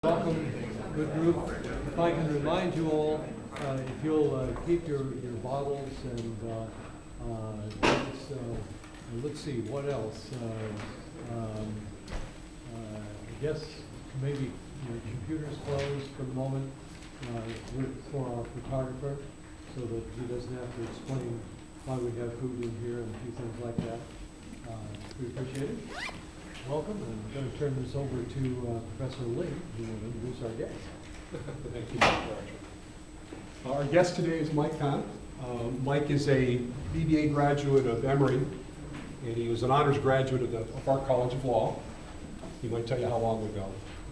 Welcome, good group. If I can remind you all, if you'll keep your bottles and let's see, what else? I guess maybe your computer's closed for the moment for our photographer so that he doesn't have to explain why we have food in here and a few things like that. We appreciate it. Welcome, and I'm going to turn this over to Professor Lee, who will introduce our guest. Thank you, Dr. Archer. Our guest today is Mike Cohn. Mike is a BBA graduate of Emory, and he was an honors graduate of our College of Law. He might tell you how long ago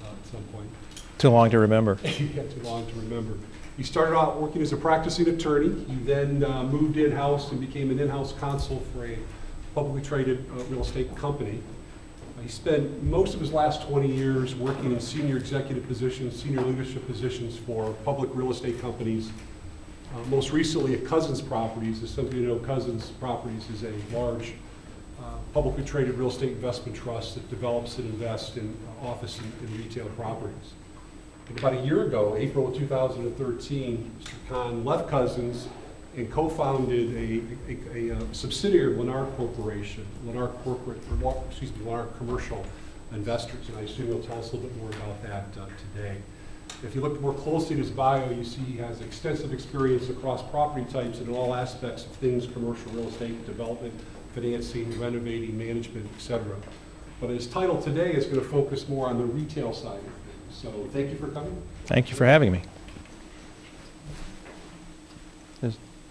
at some point. Too long to remember. Yeah, too long to remember. He started out working as a practicing attorney. He then moved in-house and became an in-house counsel for a publicly traded real estate company. He spent most of his last 20 years working in senior executive positions, senior leadership positions for public real estate companies. Most recently at Cousins Properties. As some of you know, Cousins Properties is a large publicly traded real estate investment trust that develops and invests in office and retail properties. And about a year ago, April of 2013, Mr. Cohn left Cousins and co-founded a subsidiary of Lennar Corporation, Lennar Commercial Investors, and I assume you'll tell us a little bit more about that today. If you look more closely at his bio, you see he has extensive experience across property types and in all aspects of things, commercial real estate, development, financing, renovating, management, etc. But his title today is going to focus more on the retail side of things. So thank you for coming. Thank you for having me.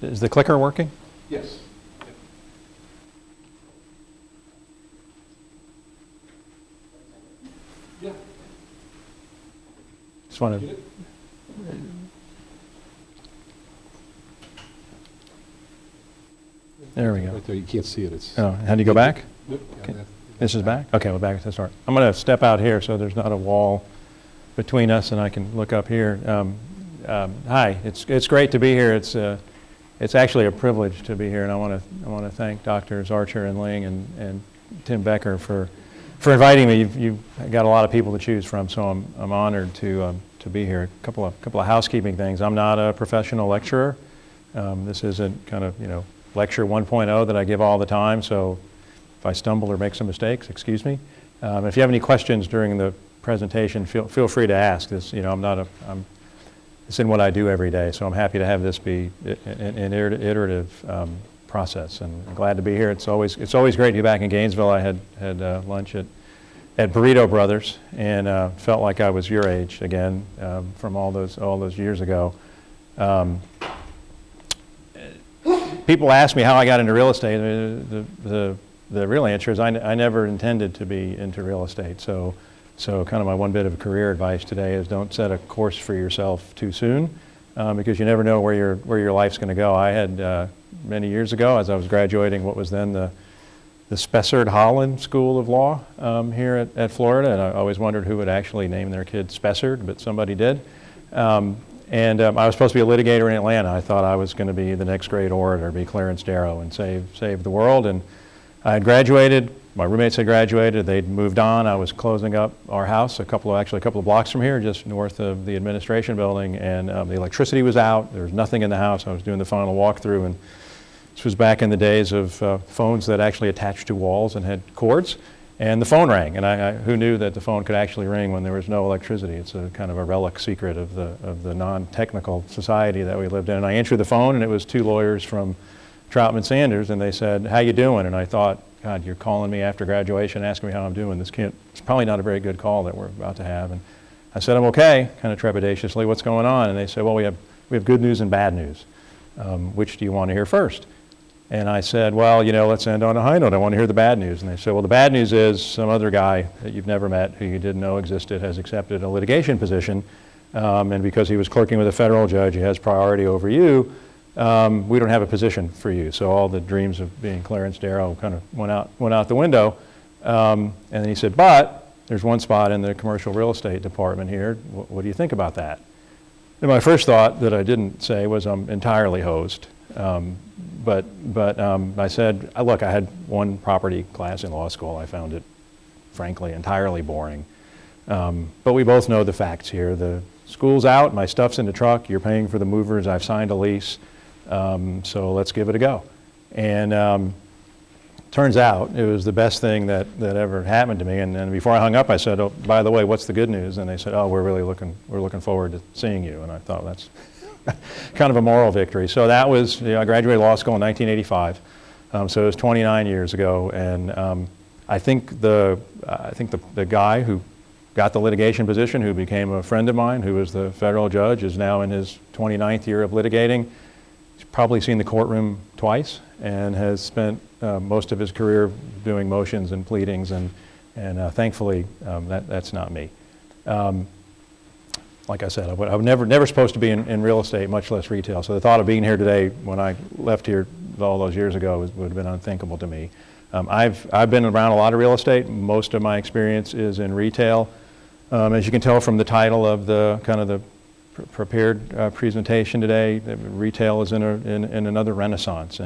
Is the clicker working? Yes. Yeah. Just want to. There we go. Right there, you can't see it. It's. Oh, how do you go back? Yep. Okay. This is back? Okay, well, back to the start. I'm going to step out here so there's not a wall between us and I can look up here. Hi, it's great to be here. It's actually a privilege to be here, and I want to thank Drs. Archer and Ling and Tim Becker for inviting me. You've got a lot of people to choose from, so I'm honored to be here. A couple of housekeeping things. I'm not a professional lecturer. This isn't kind of lecture 1.0 that I give all the time. So if I stumble or make some mistakes, excuse me. If you have any questions during the presentation, feel free to ask. This It's in what I do every day, so I'm happy to have this be an iterative process, and I'm glad to be here. It's always great to be back in Gainesville. I had lunch at Burrito Brothers, and felt like I was your age again from all those years ago. People ask me how I got into real estate. The real answer is I never intended to be into real estate. So kind of my one bit of career advice today is don't set a course for yourself too soon because you never know where your life's going to go. I had many years ago, as I was graduating what was then the Spessard-Holland School of Law here at Florida, and I always wondered who would actually name their kid Spessard, but somebody did. I was supposed to be a litigator in Atlanta. I thought I was going to be the next great orator, be Clarence Darrow and save the world. And I had graduated. My roommates had graduated, they'd moved on. I was closing up our house a couple of blocks from here, just north of the administration building, and the electricity was out. There was nothing in the house. I was doing the final walkthrough, and this was back in the days of phones that actually attached to walls and had cords, and the phone rang, and who knew that the phone could actually ring when there was no electricity? It's a kind of a relic secret of the non-technical society that we lived in. And I answered the phone, and it was two lawyers from Troutman Sanders, and they said, "How you doing?" And I thought, God, you're calling me after graduation, asking me how I'm doing. It's probably not a very good call that we're about to have. And I said, I'm okay, kind of trepidatiously, what's going on? And they said, well, we have good news and bad news. Which do you want to hear first? And I said, well, let's end on a high note. I want to hear the bad news. And they said, well, the bad news is some other guy that you've never met, who you didn't know existed, has accepted a litigation position. And because he was clerking with a federal judge, he has priority over you. We don't have a position for you. So all the dreams of being Clarence Darrow kind of went out the window. And then he said, but there's one spot in the commercial real estate department here. What do you think about that? And my first thought that I didn't say was I'm entirely hosed. But I said, look, I had one property class in law school. I found it, frankly, entirely boring. But we both know the facts here. The school's out, my stuff's in the truck, you're paying for the movers, I've signed a lease, so let's give it a go. And turns out it was the best thing that ever happened to me. And then before I hung up, I said, "Oh, by the way, what's the good news?" And they said, "Oh, we're looking forward to seeing you." And I thought, that's kind of a moral victory. So that was, I graduated law school in 1985. So it was 29 years ago. And I think the guy who got the litigation position, who became a friend of mine, who was the federal judge, is now in his 29th year of litigating. He's probably seen the courtroom twice and has spent most of his career doing motions and pleadings, and thankfully that's not me. Like I said, I was never supposed to be in real estate, much less retail. So the thought of being here today, when I left here all those years ago, would have been unthinkable to me. I've been around a lot of real estate. Most of my experience is in retail. As you can tell from the title of the kind of the prepared presentation today, retail is in another renaissance,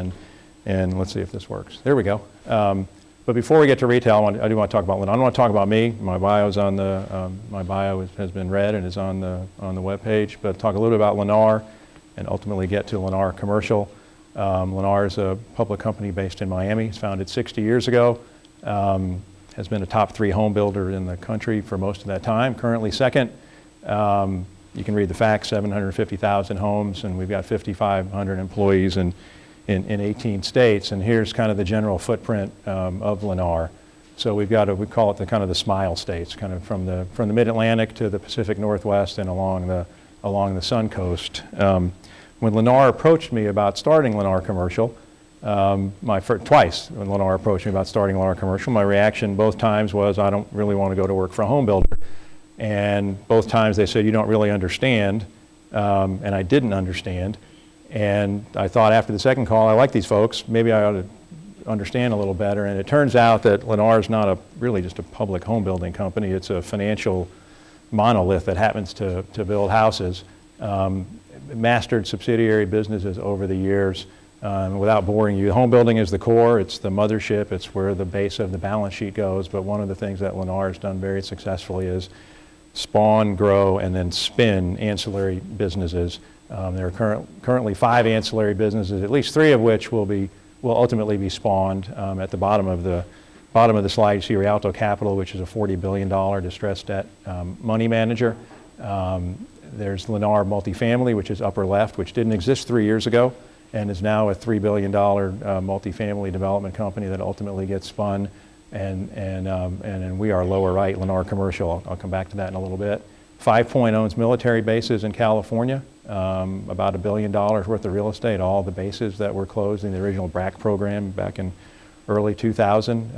and let's see if this works. There we go. But before we get to retail, I do want to talk about Lennar. I don't want to talk about me. My bio's on the my bio has been read and is on the web page. But talk a little bit about Lennar, and ultimately get to Lennar Commercial. Lennar is a public company based in Miami. It's founded 60 years ago. Has been a top 3 home builder in the country for most of that time. Currently second. You can read the facts, 750,000 homes, and we've got 5,500 employees in 18 states. And here's kind of the general footprint of Lennar. So we call it the kind of the smile states, kind of from the Mid-Atlantic to the Pacific Northwest and along the Sun Coast. When Lennar approached me about starting Lennar Commercial, twice when Lennar approached me about starting Lennar Commercial, my reaction both times was, I don't really want to go to work for a home builder. And both times they said, you don't really understand, and I didn't understand. And I thought after the second call, I like these folks, maybe I ought to understand a little better. And it turns out that Lennar is not really just a public home building company. It's a financial monolith that happens to build houses. Mastered subsidiary businesses over the years. Without boring you, home building is the core, it's the mothership, it's where the base of the balance sheet goes. But one of the things that Lennar has done very successfully is spawn, grow, and then spin ancillary businesses. There are currently 5 ancillary businesses, at least 3 of which will ultimately be spawned. At the bottom of the slide, you see Rialto Capital, which is a $40 billion distressed debt money manager. There's Lennar Multifamily, which is upper left, which didn't exist 3 years ago, and is now a $3 billion multifamily development company that ultimately gets spun. And we are lower right, Lennar Commercial. I'll come back to that in a little bit. 5 Point owns military bases in California, about $1 billion worth of real estate. All the bases that were closed in the original BRAC program back in early 2000,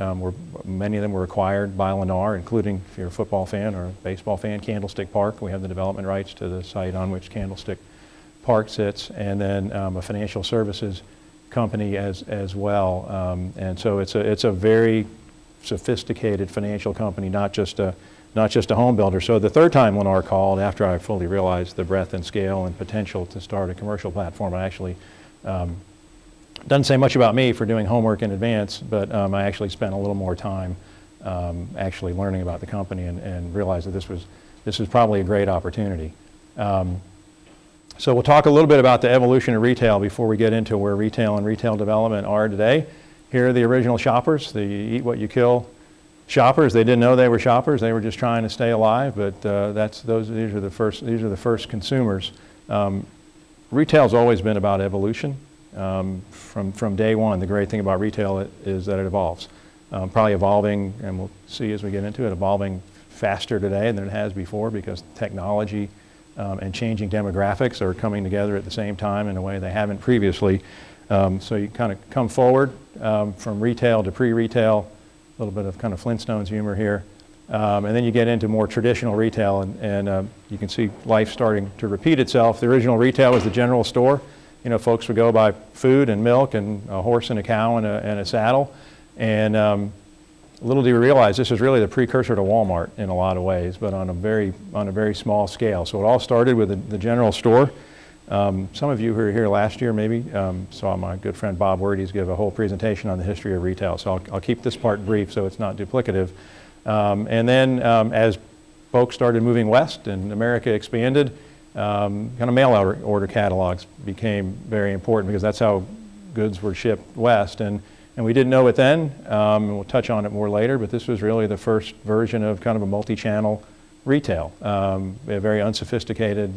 many of them were acquired by Lennar, including, if you're a football fan or a baseball fan, Candlestick Park. We have the development rights to the site on which Candlestick Park sits, and then a financial services company as well. And so it's a very sophisticated financial company, not just a home builder. So the third time Lennar called, after I fully realized the breadth and scale and potential to start a commercial platform, I actually doesn't say much about me for doing homework in advance, but I actually spent a little more time actually learning about the company and realized that this was probably a great opportunity. So we'll talk a little bit about the evolution of retail before we get into where retail and retail development are today. Here are the original shoppers, the eat what you kill shoppers. They didn't know they were shoppers. They were just trying to stay alive, but these are the first consumers. Retail's always been about evolution. From day one, the great thing about retail is that it evolves. Probably evolving, and we'll see as we get into it, evolving faster today than it has before, because technology and changing demographics are coming together at the same time in a way they haven't previously. So you kind of come forward from retail to pre-retail, a little bit of kind of Flintstones humor here. And then you get into more traditional retail, and you can see life starting to repeat itself. The original retail was the general store. You know, folks would go buy food and milk and a horse and a cow and a saddle. And little do you realize this is really the precursor to Walmart in a lot of ways, but on a very small scale. So it all started with the general store. Some of you who were here last year maybe saw my good friend Bob Werdes give a whole presentation on the history of retail. So I'll keep this part brief so it's not duplicative. And then as folks started moving west and America expanded, kind of mail order catalogs became very important because that's how goods were shipped west. And we didn't know it then, and we'll touch on it more later, but this was really the first version of kind of a multi-channel retail, a very unsophisticated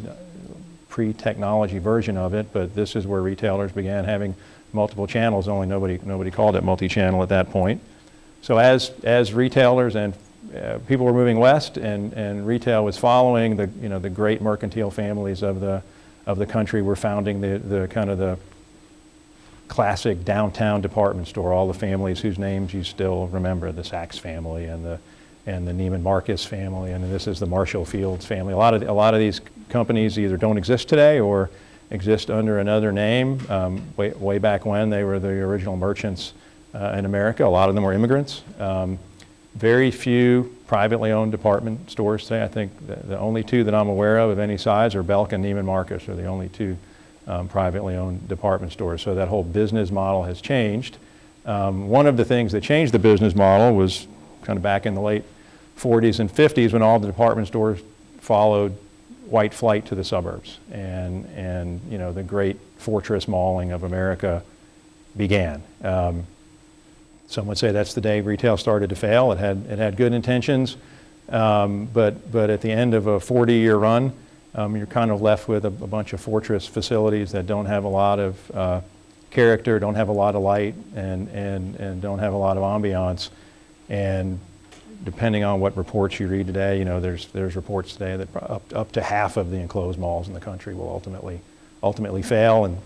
pre-technology version of it, but this is where retailers began having multiple channels, only nobody called it multi-channel at that point. So as retailers and people were moving west and retail was following, the great mercantile families of the country were founding the kind of the classic downtown department store, all the families whose names you still remember, the Saks family and the Neiman Marcus family, and this is the Marshall Fields family. A lot of these companies either don't exist today or exist under another name. Way back when, they were the original merchants in America. A lot of them were immigrants. Very few privately owned department stores today. I think the only two that I'm aware of any size are Belk and Neiman Marcus are the only two privately owned department stores. So that whole business model has changed. One of the things that changed the business model was kind of back in the late 40s and 50s when all the department stores followed white flight to the suburbs, and the great fortress mauling of America began. Some would say that's the day retail started to fail. It had good intentions, but at the end of a 40-year run, you're kind of left with a bunch of fortress facilities that don't have a lot of character, don't have a lot of light, and don't have a lot of ambiance. And depending on what reports you read today, there's reports today that up to half of the enclosed malls in the country will ultimately fail, and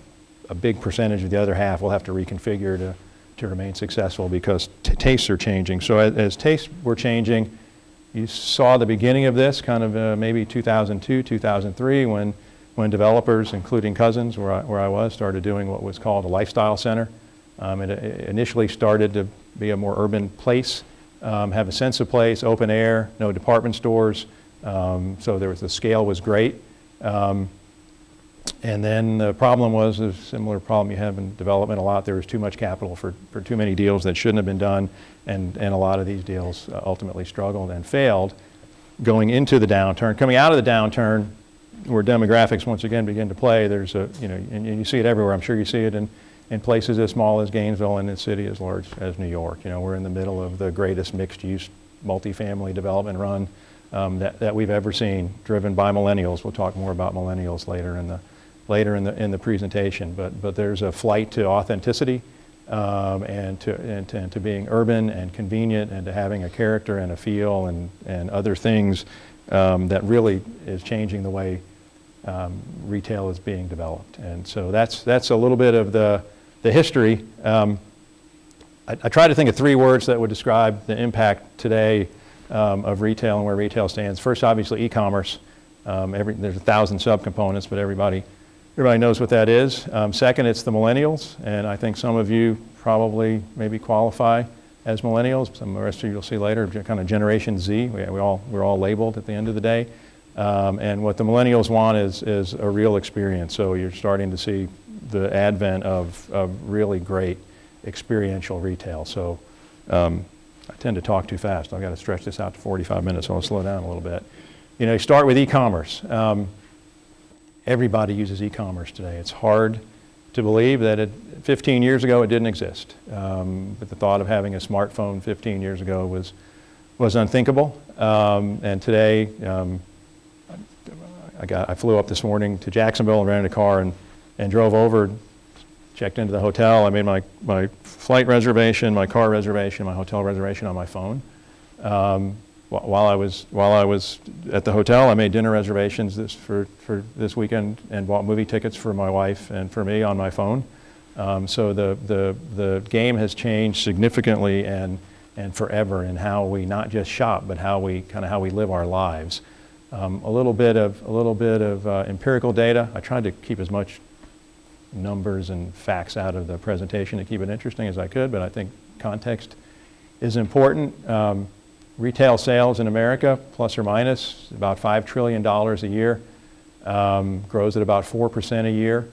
a big percentage of the other half will have to reconfigure to remain successful because tastes are changing. So as tastes were changing, you saw the beginning of this kind of maybe 2002, 2003 when developers, including Cousins, where I was, started doing what was called a lifestyle center. It initially started to be a more urban place, have a sense of place, open air, no department stores. So the scale was great. And then the problem was a similar problem you have in development a lot. There was too much capital for too many deals that shouldn't have been done, and a lot of these deals ultimately struggled and failed going into the downturn. Coming out of the downturn, where demographics once again begin to play, there's and you see it everywhere. I'm sure you see it in places as small as Gainesville and in a city as large as New York. We're in the middle of the greatest mixed-use multifamily development run that we've ever seen, driven by millennials. We'll talk more about millennials later in the presentation. But there's a flight to authenticity and to being urban and convenient and to having a character and a feel and other things that really is changing the way retail is being developed. And so that's a little bit of the history. I try to think of three words that would describe the impact today of retail and where retail stands. First, obviously, e-commerce. There's 1,000 subcomponents, but everybody knows what that is. Second, it's the millennials, and I think some of you probably maybe qualify as millennials. Some of the rest of you you'll see later, kind of Generation Z. We're all labeled at the end of the day. And what the millennials want is a real experience. So you're starting to see the advent of really great experiential retail. So I tend to talk too fast. I've got to stretch this out to 45 minutes, so I'll slow down a little bit. You start with e-commerce. Everybody uses e-commerce today. It's hard to believe that 15 years ago it didn't exist. But the thought of having a smartphone 15 years ago was unthinkable. And today, I flew up this morning to Jacksonville and rented a car and drove over, checked into the hotel. I made my flight reservation, my car reservation, my hotel reservation on my phone. While I was at the hotel, I made dinner reservations for this weekend and bought movie tickets for my wife and for me on my phone. So the game has changed significantly and forever in how we not just shop, but how we live our lives. A little bit of empirical data. I tried to keep as much numbers and facts out of the presentation to keep it interesting as I could, but I think context is important. Retail sales in America, plus or minus, about $5 trillion a year, grows at about 4% a year.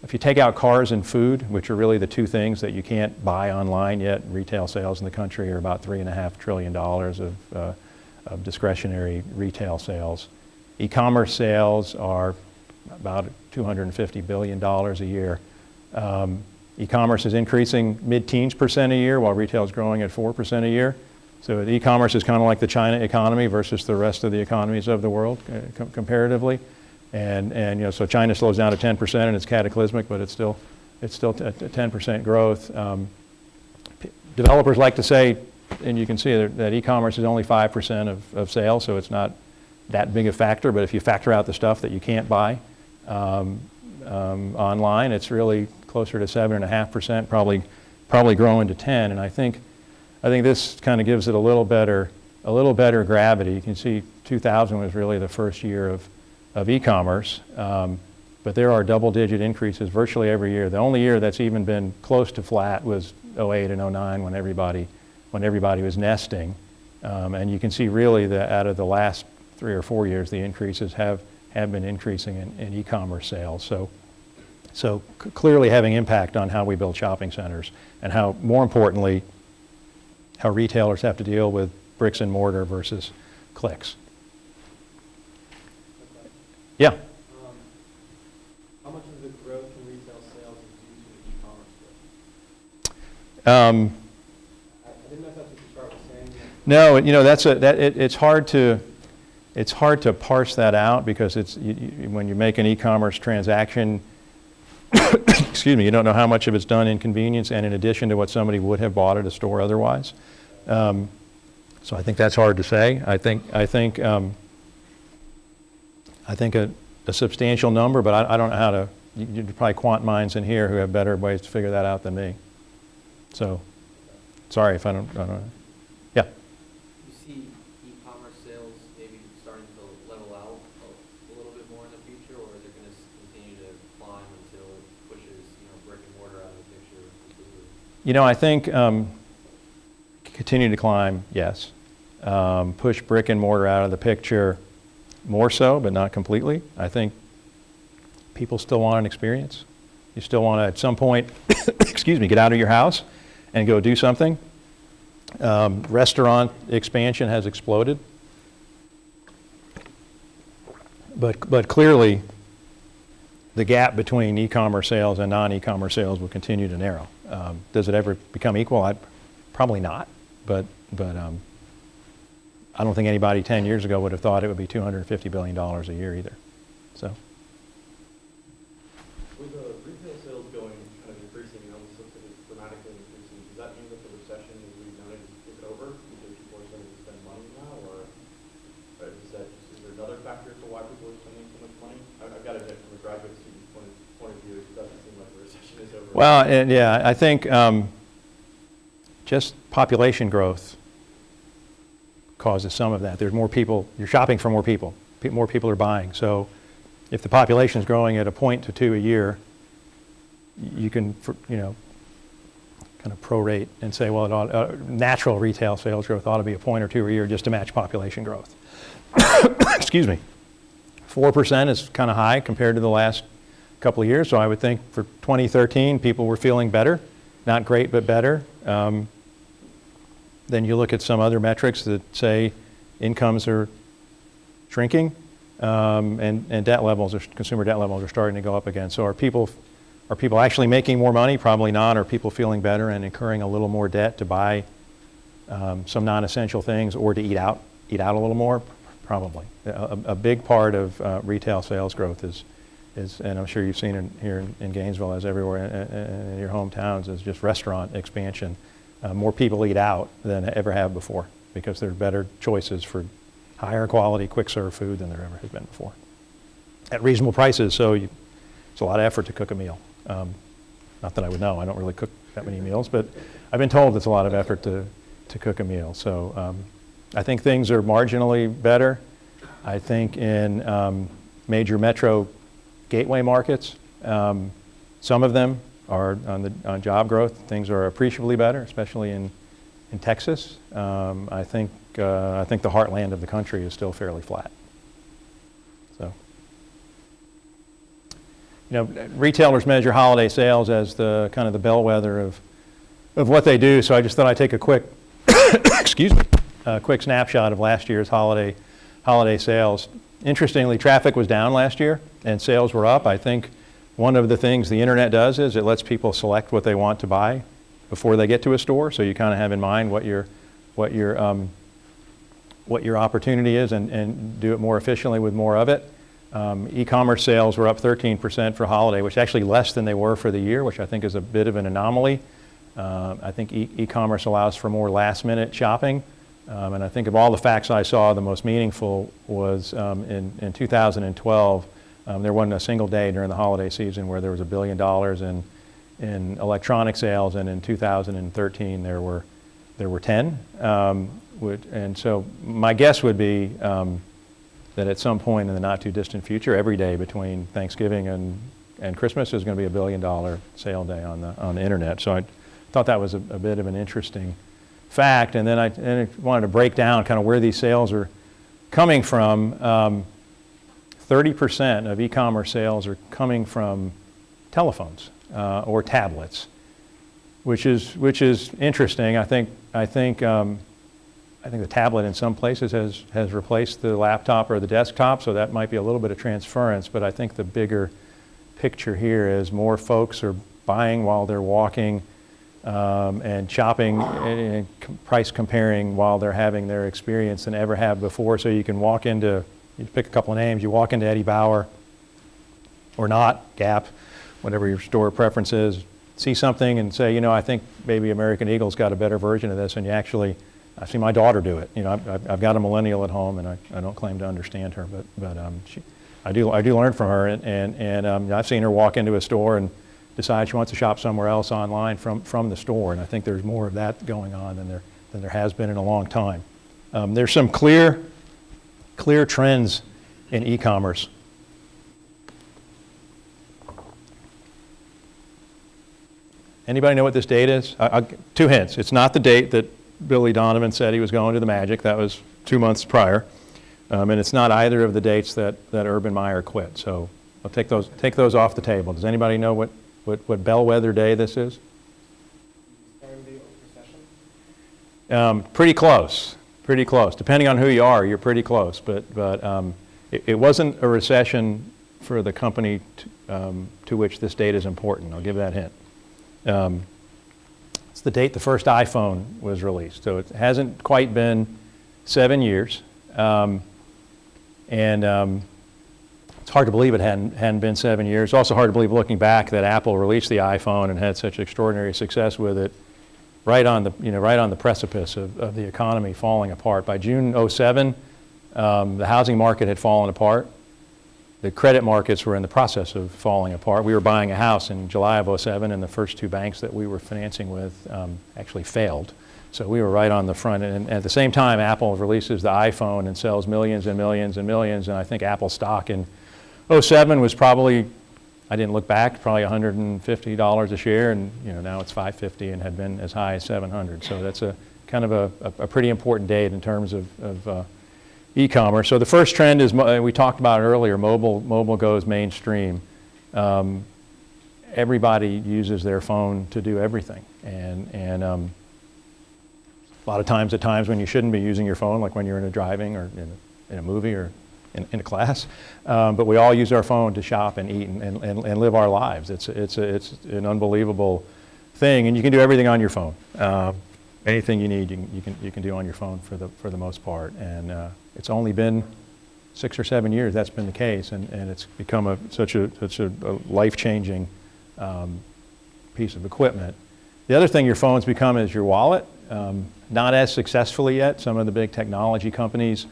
If you take out cars and food, which are really the two things that you can't buy online yet, retail sales in the country are about $3.5 trillion of discretionary retail sales. E-commerce sales are about $250 billion a year. E-commerce is increasing mid-teens % a year, while retail is growing at 4% a year. So e-commerce is kind of like the China economy versus the rest of the economies of the world comparatively. And you know, so China slows down to 10% and it's cataclysmic, but it's still at 10% growth. Developers like to say, and you can see that e-commerce is only 5% of sales, so it's not that big a factor. But if you factor out the stuff that you can't buy online, it's really closer to 7.5%, probably growing to 10. And I think this kind of gives it a little better gravity. You can see 2000 was really the first year of e-commerce, but there are double-digit increases virtually every year. The only year that's even been close to flat was 08 and 09 when everybody was nesting. And you can see really that out of the last 3 or 4 years, the increases have been increasing in e-commerce sales. So clearly having impact on how we build shopping centers and how, more importantly, how retailers have to deal with bricks and mortar versus clicks. Yeah? How much of the growth in retail sales is due to e-commerce growth? I didn't know if that's what you started saying. No, you know, it's hard to parse that out because when you make an e-commerce transaction, excuse me, you don't know how much of it's done in convenience and in addition to what somebody would have bought at a store otherwise. So I think that's hard to say. I think a substantial number, but I don't know how to. You're probably quant minds in here who have better ways to figure that out than me. So, sorry if I don't know. Yeah. You see e-commerce sales maybe starting to level out a little bit more in the future, or is it going to continue to climb until it pushes, brick and mortar out of the picture completely? You know, I think continue to climb, yes. Push brick and mortar out of the picture more so, but not completely. I think people still want an experience. You still want to, at some point, excuse me, get out of your house and go do something. Restaurant expansion has exploded. But clearly, the gap between e-commerce sales and non-e-commerce sales will continue to narrow. Does it ever become equal? Probably not. But I don't think anybody 10 years ago would have thought it would be $250 billion a year either. So. With retail sales going kind of increasing, dramatically increasing, does that mean that the recession as we've known it is over because people are starting to spend money now, or is there another factor to why people are spending so much money? I've got to admit, from a graduate student's point of view, it doesn't seem like the recession is over. Well, yeah, I think just population growth causes some of that. There's more people, you're shopping for more people. More people are buying. So if the population is growing at 1 to 2 points a year, you can, kind of prorate and say, well, natural retail sales growth ought to be 1 or 2 points a year just to match population growth. Excuse me. 4% is kind of high compared to the last couple of years. So I would think for 2013, people were feeling better. Not great, but better. Then you look at some other metrics that say incomes are shrinking, and debt levels, consumer debt levels are starting to go up again. So are people actually making more money? Probably not. Are people feeling better and incurring a little more debt to buy some non-essential things or to eat out a little more? Probably. A big part of retail sales growth is, and I'm sure you've seen it here in Gainesville as everywhere in your hometowns, is just restaurant expansion. More people eat out than ever have before because there are better choices for higher quality, quick serve food than there ever has been before. At reasonable prices, so it's a lot of effort to cook a meal. Not that I would know, I don't really cook that many meals, but I've been told it's a lot of effort to cook a meal. So I think things are marginally better. I think in major metro gateway markets, some of them are on job growth. Things are appreciably better, especially in Texas. I think the heartland of the country is still fairly flat. So, retailers measure holiday sales as the kind of the bellwether of what they do. So I just thought I'd take a quick, excuse me, a quick snapshot of last year's holiday sales. Interestingly, traffic was down last year and sales were up. I think one of the things the internet does is it lets people select what they want to buy before they get to a store, so you kind of have in mind what your opportunity is and do it more efficiently with more of it. E-commerce sales were up 13% for holiday, which is actually less than they were for the year, which I think is a bit of an anomaly. I think e-commerce allows for more last-minute shopping. And I think of all the facts I saw, the most meaningful was in 2012, there wasn't a single day during the holiday season where there was $1 billion in electronic sales, and in 2013 there were 10. And so my guess would be that at some point in the not too distant future, every day between Thanksgiving and Christmas is going to be $1 billion sale day on the internet. So I thought that was a bit of an interesting fact. And then I wanted to break down kind of where these sales are coming from. 30% of e-commerce sales are coming from telephones or tablets, which is interesting. I think the tablet in some places has replaced the laptop or the desktop, so that might be a little bit of transference. But I think the bigger picture here is more folks are buying while they're walking and shopping and price comparing while they're having their experience than ever have before. So you can walk into, you pick a couple of names, you walk into Eddie Bauer or not, Gap, whatever your store preference is, see something and say, you know, I think maybe American Eagle's got a better version of this, and you actually, I see my daughter do it. You know, I've got a millennial at home, and I don't claim to understand her, but I do learn from her, and I've seen her walk into a store and decide she wants to shop somewhere else online from the store, and I think there's more of that going on than there has been in a long time. There's some clear trends in e-commerce. Anybody know what this date is? Two hints. It's not the date that Billy Donovan said he was going to the Magic. That was 2 months prior. And it's not either of the dates that Urban Meyer quit. So I'll take those off the table. Does anybody know what bellwether day this is? Pretty close. Pretty close. Depending on who you are, you're pretty close. But it wasn't a recession for the company to which this date is important. I'll give that hint. It's the date the first iPhone was released. So it hasn't quite been 7 years. It's hard to believe it hadn't been 7 years. It's also hard to believe, looking back, that Apple released the iPhone and had such extraordinary success with it right on the precipice of the economy falling apart. By June '07, the housing market had fallen apart. The credit markets were in the process of falling apart. We were buying a house in July of '07, and the first two banks that we were financing with actually failed. So we were right on the front. And at the same time, Apple releases the iPhone and sells millions and millions and millions. And I think Apple stock in '07 was probably, I didn't look back, probably $150 a share. And now it's $550 and had been as high as $700. So that's a kind of a pretty important date in terms of e-commerce. So the first trend is, we talked about it earlier, mobile goes mainstream. Everybody uses their phone to do everything. And a lot of times, at times when you shouldn't be using your phone, like when you're driving or in a movie or in a class, but we all use our phone to shop and eat and live our lives. It's an unbelievable thing, and you can do everything on your phone. Anything you need, you can do on your phone for the most part. And it's only been 6 or 7 years that's been the case, and it's become such a life-changing piece of equipment. The other thing your phone's become is your wallet. Not as successfully yet. Some of the big technology companies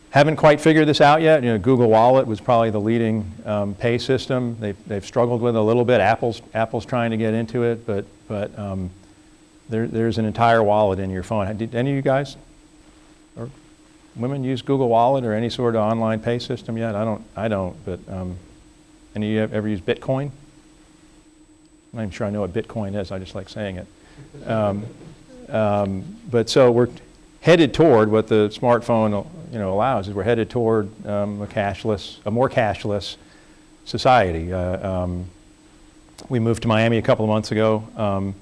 haven't quite figured this out yet. Google Wallet was probably the leading pay system. They've struggled with it a little bit. Apple's trying to get into it, but there's an entire wallet in your phone. Did any of you guys or women use Google Wallet or any sort of online pay system yet? I don't. But any of you ever use Bitcoin? I'm not even sure I know what Bitcoin is. I just like saying it. But so we're headed toward what the smartphone allows. Is we're headed toward a more cashless society. We moved to Miami a couple of months ago.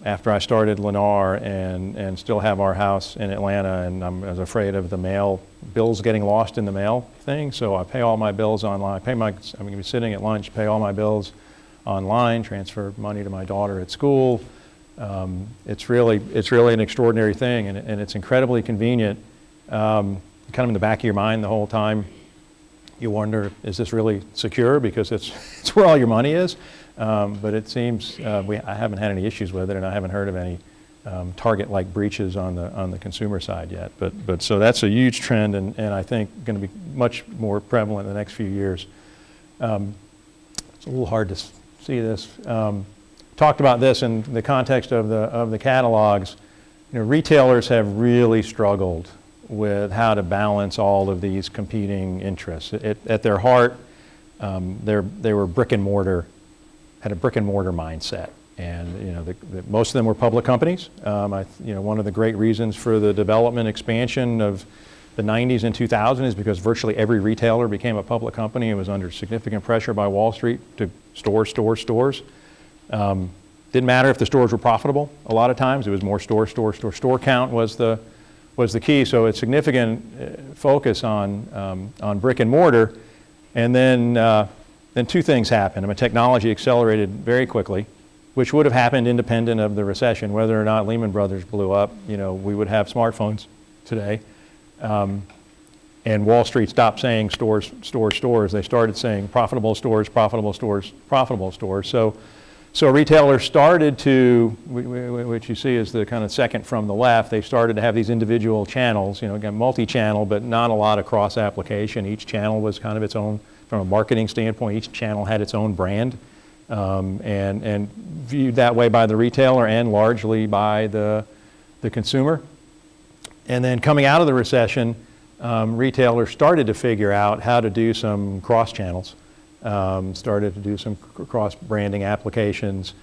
after I started Lennar and still have our house in Atlanta, and I was afraid of the mail, bills getting lost in the mail thing, so I pay all my bills online. I'm going to be sitting at lunch, pay all my bills online, transfer money to my daughter at school. It's really an extraordinary thing, and it's incredibly convenient. Kind of in the back of your mind the whole time, you wonder, is this really secure? Because it's where all your money is. But it seems I haven't had any issues with it, and I haven't heard of any Target-like breaches on the consumer side yet. But so that's a huge trend, and I think going to be much more prevalent in the next few years. It's a little hard to see this. Talked about this in the context of the catalogs. You know, retailers have really struggled with how to balance all of these competing interests. At their heart, they were brick and mortar. Had a brick and mortar mindset, and you know, most of them were public companies. You know, one of the great reasons for the development expansion of the 90s and 2000 is because virtually every retailer became a public company and was under significant pressure by Wall Street to stores. Didn't matter if the stores were profitable. A lot of times it was more store count was the key. So it's significant focus on brick and mortar, and then two things happened. I mean, technology accelerated very quickly, which would have happened independent of the recession. Whether or not Lehman Brothers blew up, you know, we would have smartphones today. And Wall Street stopped saying stores. They started saying profitable stores. So retailers started to, which you see is the kind of second from the left, they started to have these individual channels, you know, again, multi-channel, but not a lot of cross-application. Each channel was kind of its own, from a marketing standpoint, each channel had its own brand, and viewed that way by the retailer and largely by the consumer. And then coming out of the recession, retailers started to figure out how to do some cross-channels. Started to do some cross-branding applications,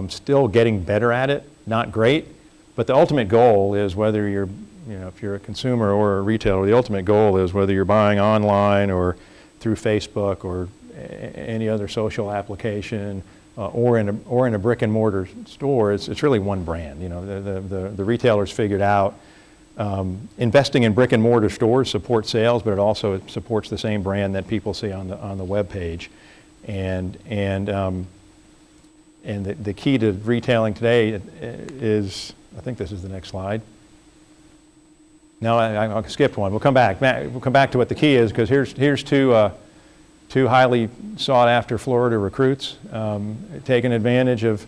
still getting better at it, not great, but the ultimate goal is whether you're, you know, if you're a consumer or a retailer, the ultimate goal is whether you're buying online or through Facebook or any other social application or in a brick and mortar store, it's really one brand. You know, the retailers figured out investing in brick and mortar stores supports sales, but it also supports the same brand that people see on the web page. And the key to retailing today is, I think this is the next slide. No, I skipped one. We'll come back. We'll come back to what the key is, because here's two highly sought after Florida recruits taking advantage of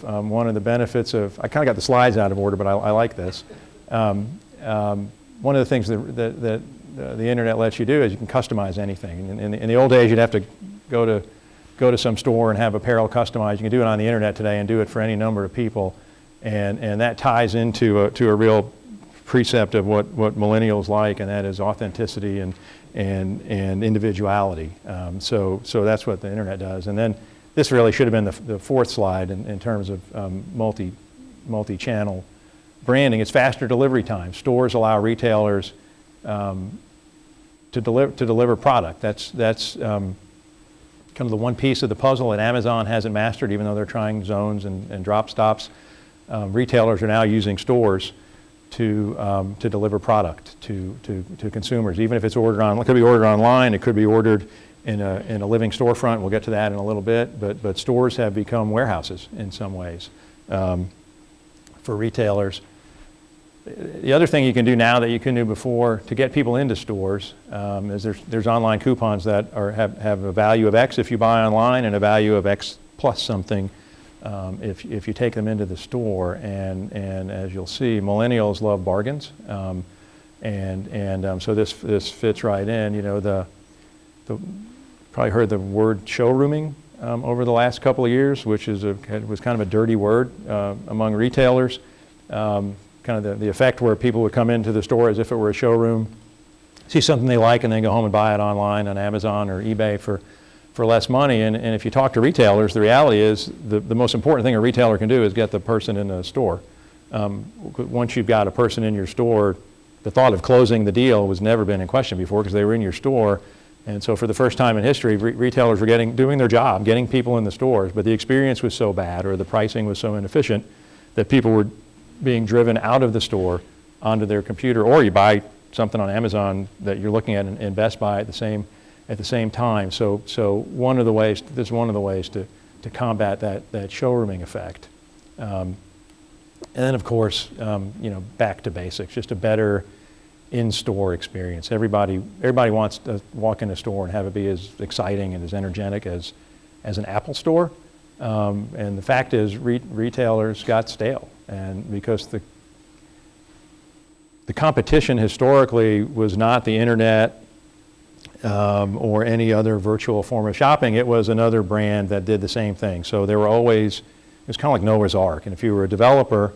one of the benefits of, I kind of got the slides out of order, but I like this. One of the things that the internet lets you do is you can customize anything. In the old days, you'd have to go to some store and have apparel customized. You can do it on the internet today and do it for any number of people, and that ties into a real precept of what millennials like, and that is authenticity and individuality. So that's what the internet does. And then this really should have been the fourth slide in terms of multi-channel branding. It's faster delivery time. Stores allow retailers to deliver product. That's kind of the one piece of the puzzle that Amazon hasn't mastered, even though they're trying zones and drop stops. Retailers are now using stores to deliver product to consumers, even if it's ordered on. It could be ordered online. It could be ordered in a living storefront. We'll get to that in a little bit. But stores have become warehouses in some ways for retailers. The other thing you can do now that you couldn't do before to get people into stores is there's online coupons that have a value of X if you buy online and a value of X plus something if you take them into the store. And as you'll see, millennials love bargains, so this fits right in. You know, probably heard the word showrooming over the last couple of years, which was kind of a dirty word among retailers. Kind of the effect where people would come into the store as if it were a showroom, see something they like, and then go home and buy it online on Amazon or eBay for less money. And if you talk to retailers, the reality is the most important thing a retailer can do is get the person in the store. Once you've got a person in your store, the thought of closing the deal was never been in question before because they were in your store. And so for the first time in history, retailers were doing their job, getting people in the stores, but the experience was so bad or the pricing was so inefficient that people were being driven out of the store onto their computer, or you buy something on Amazon that you're looking at in Best Buy at the same time. So one of the ways, this is one of the ways to combat that showrooming effect. And then of course, you know, back to basics, just a better in-store experience. Everybody wants to walk in a store and have it be as exciting and as energetic as an Apple store. And the fact is, retailers got stale, and because the competition historically was not the internet or any other virtual form of shopping. It was another brand that did the same thing. So there were always, it was kind of like Noah's Ark. And if you were a developer,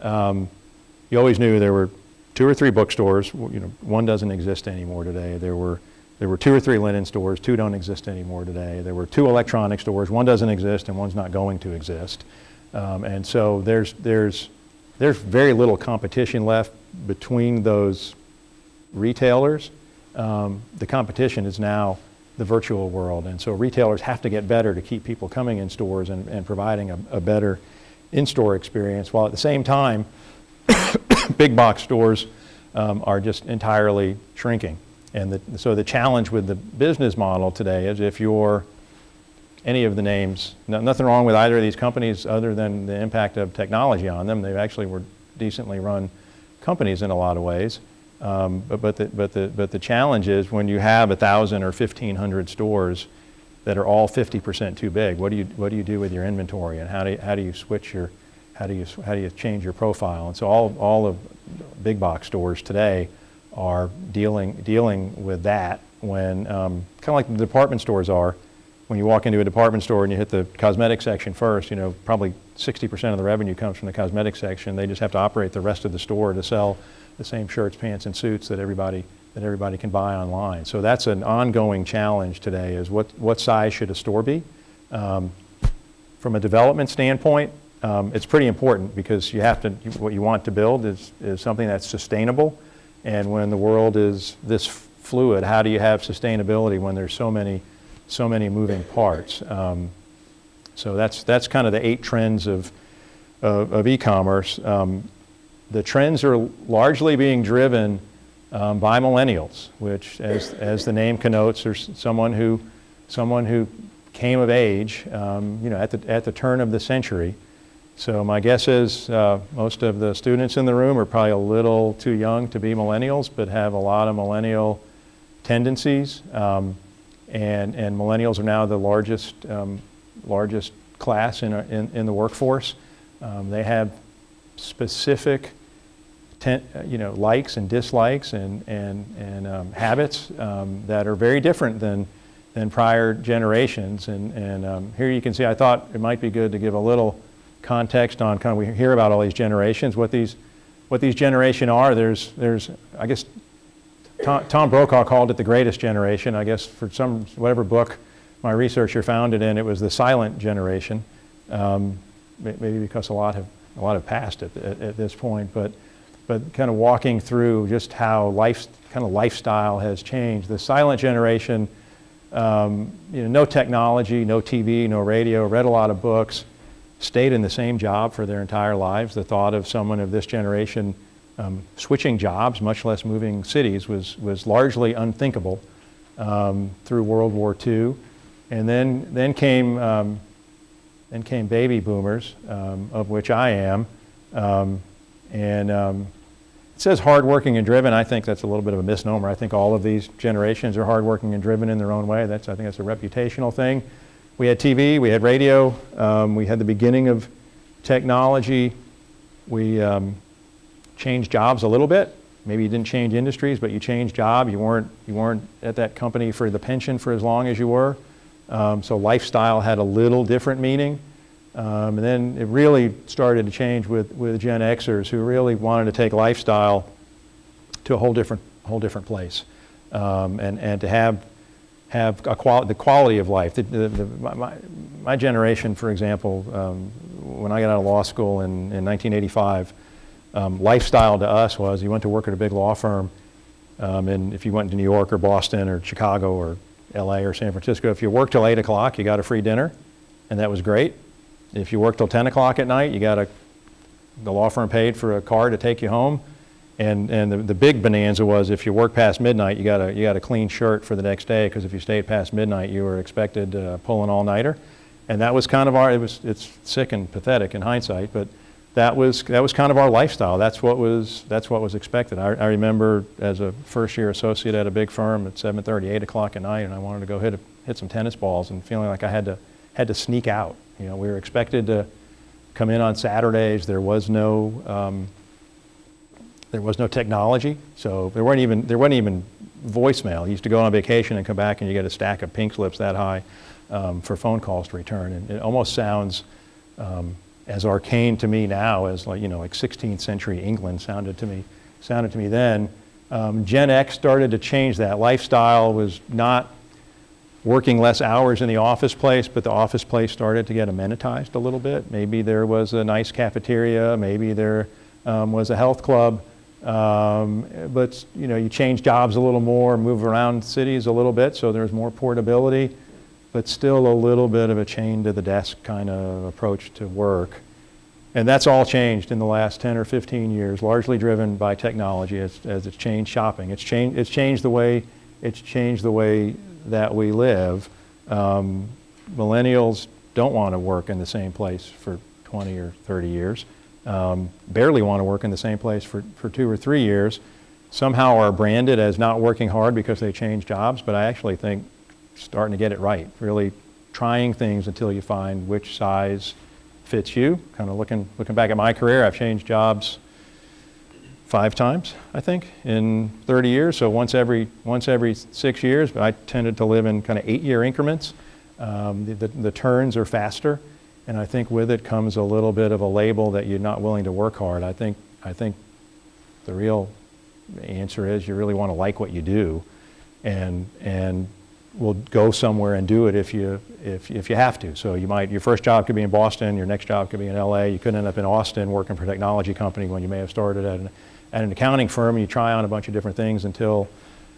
you always knew there were 2 or 3 bookstores. You know, one doesn't exist anymore today. There were 2 or 3 linen stores. 2 don't exist anymore today. There were 2 electronic stores. 1 doesn't exist, and 1's not going to exist. And so there's very little competition left between those retailers. The competition is now the virtual world, and so retailers have to get better to keep people coming in stores and providing a better in-store experience, while at the same time big box stores are just entirely shrinking. And so the challenge with the business model today is, if you're any of the names, nothing wrong with either of these companies other than the impact of technology on them. They actually were decently run companies in a lot of ways. But the challenge is, when you have 1,000 or 1,500 stores that are all 50% too big, what do you do with your inventory, and how do you switch your, how do you change your profile? And so all of big box stores today are dealing with that, when kind of like the department stores are. When you walk into a department store and you hit the cosmetic section first, you know, probably 60% of the revenue comes from the cosmetic section. They just have to operate the rest of the store to sell the same shirts, pants, and suits that everybody can buy online. So that's an ongoing challenge today, is what size should a store be? From a development standpoint, it's pretty important, because you have to, what you want to build is something that's sustainable. And when the world is this fluid, how do you have sustainability when there's so many moving parts? So that's kind of the 8 trends of e-commerce. The trends are largely being driven by millennials, which, as the name connotes, there's someone who came of age, you know, at the turn of the century. So my guess is most of the students in the room are probably a little too young to be millennials, but have a lot of millennial tendencies. And millennials are now the largest class in the workforce. They have specific likes and dislikes and habits that are very different than prior generations. And here you can see, I thought it might be good to give a little context on kind of, we hear about all these generations, what these generations are. There's I guess Tom Brokaw called it the greatest generation. I guess for whatever book my researcher found it in, it was the silent generation. Maybe because a lot have passed at this point, but kind of walking through just how lifestyle has changed. The silent generation, no technology, no TV, no radio, read a lot of books, stayed in the same job for their entire lives. The thought of someone of this generation switching jobs, much less moving cities, was largely unthinkable through World War II. And then came baby boomers, of which I am. It says hardworking and driven. I think that's a little bit of a misnomer. I think all of these generations are hardworking and driven in their own way. I think that's a reputational thing. We had TV, we had radio, we had the beginning of technology. We changed jobs a little bit. Maybe you didn't change industries, but you changed job. You weren't at that company for the pension for as long as you were. So lifestyle had a little different meaning. And then it really started to change with Gen Xers, who really wanted to take lifestyle to a whole different place, and to have the quality of life. My generation, for example, when I got out of law school in 1985, lifestyle to us was, you went to work at a big law firm, And if you went to New York or Boston or Chicago or LA or San Francisco, if you worked till 8 o'clock, you got a free dinner, and that was great. If you worked till 10 o'clock at night, the law firm paid for a car to take you home. And the big bonanza was if you worked past midnight, you got a clean shirt for the next day, because if you stayed past midnight, you were expected to pull an all-nighter. And that was kind of it's sick and pathetic in hindsight, but that was kind of our lifestyle. That's what was expected. I remember as a first-year associate at a big firm at 7:30, 8 o'clock at night, and I wanted to go hit some tennis balls, and feeling like I had to sneak out. We were expected to come in on Saturdays. There was no technology, so there wasn't even voicemail. You used to go on vacation and come back, and you get a stack of pink slips that high for phone calls to return. And it almost sounds as arcane to me now as like 16th century England sounded to me then. Gen X started to change that. Lifestyle was not working less hours in the office place, but the office place started to get amenitized a little bit. Maybe there was a nice cafeteria, maybe there was a health club, but you change jobs a little more, move around cities a little bit, so there's more portability, but still a little bit of a chain to the desk kind of approach to work. And that's all changed in the last 10 or 15 years, largely driven by technology as it's changed shopping. It's changed the way that we live. Millennials don't want to work in the same place for 20 or 30 years. Barely want to work in the same place for 2 or 3 years. Somehow are branded as not working hard because they change jobs, but I actually think starting to get it right, really trying things until you find which size fits you. Kind of looking back at my career, I've changed jobs 5 times, I think, in 30 years. So once every 6 years, but I tended to live in kind of 8-year increments. The turns are faster, and I think with it comes a little bit of a label that you're not willing to work hard. I think the real answer is you really want to like what you do, and will go somewhere and do it if you have to. So your first job could be in Boston, your next job could be in LA. You could end up in Austin working for a technology company when you may have started at an accounting firm. You try on a bunch of different things until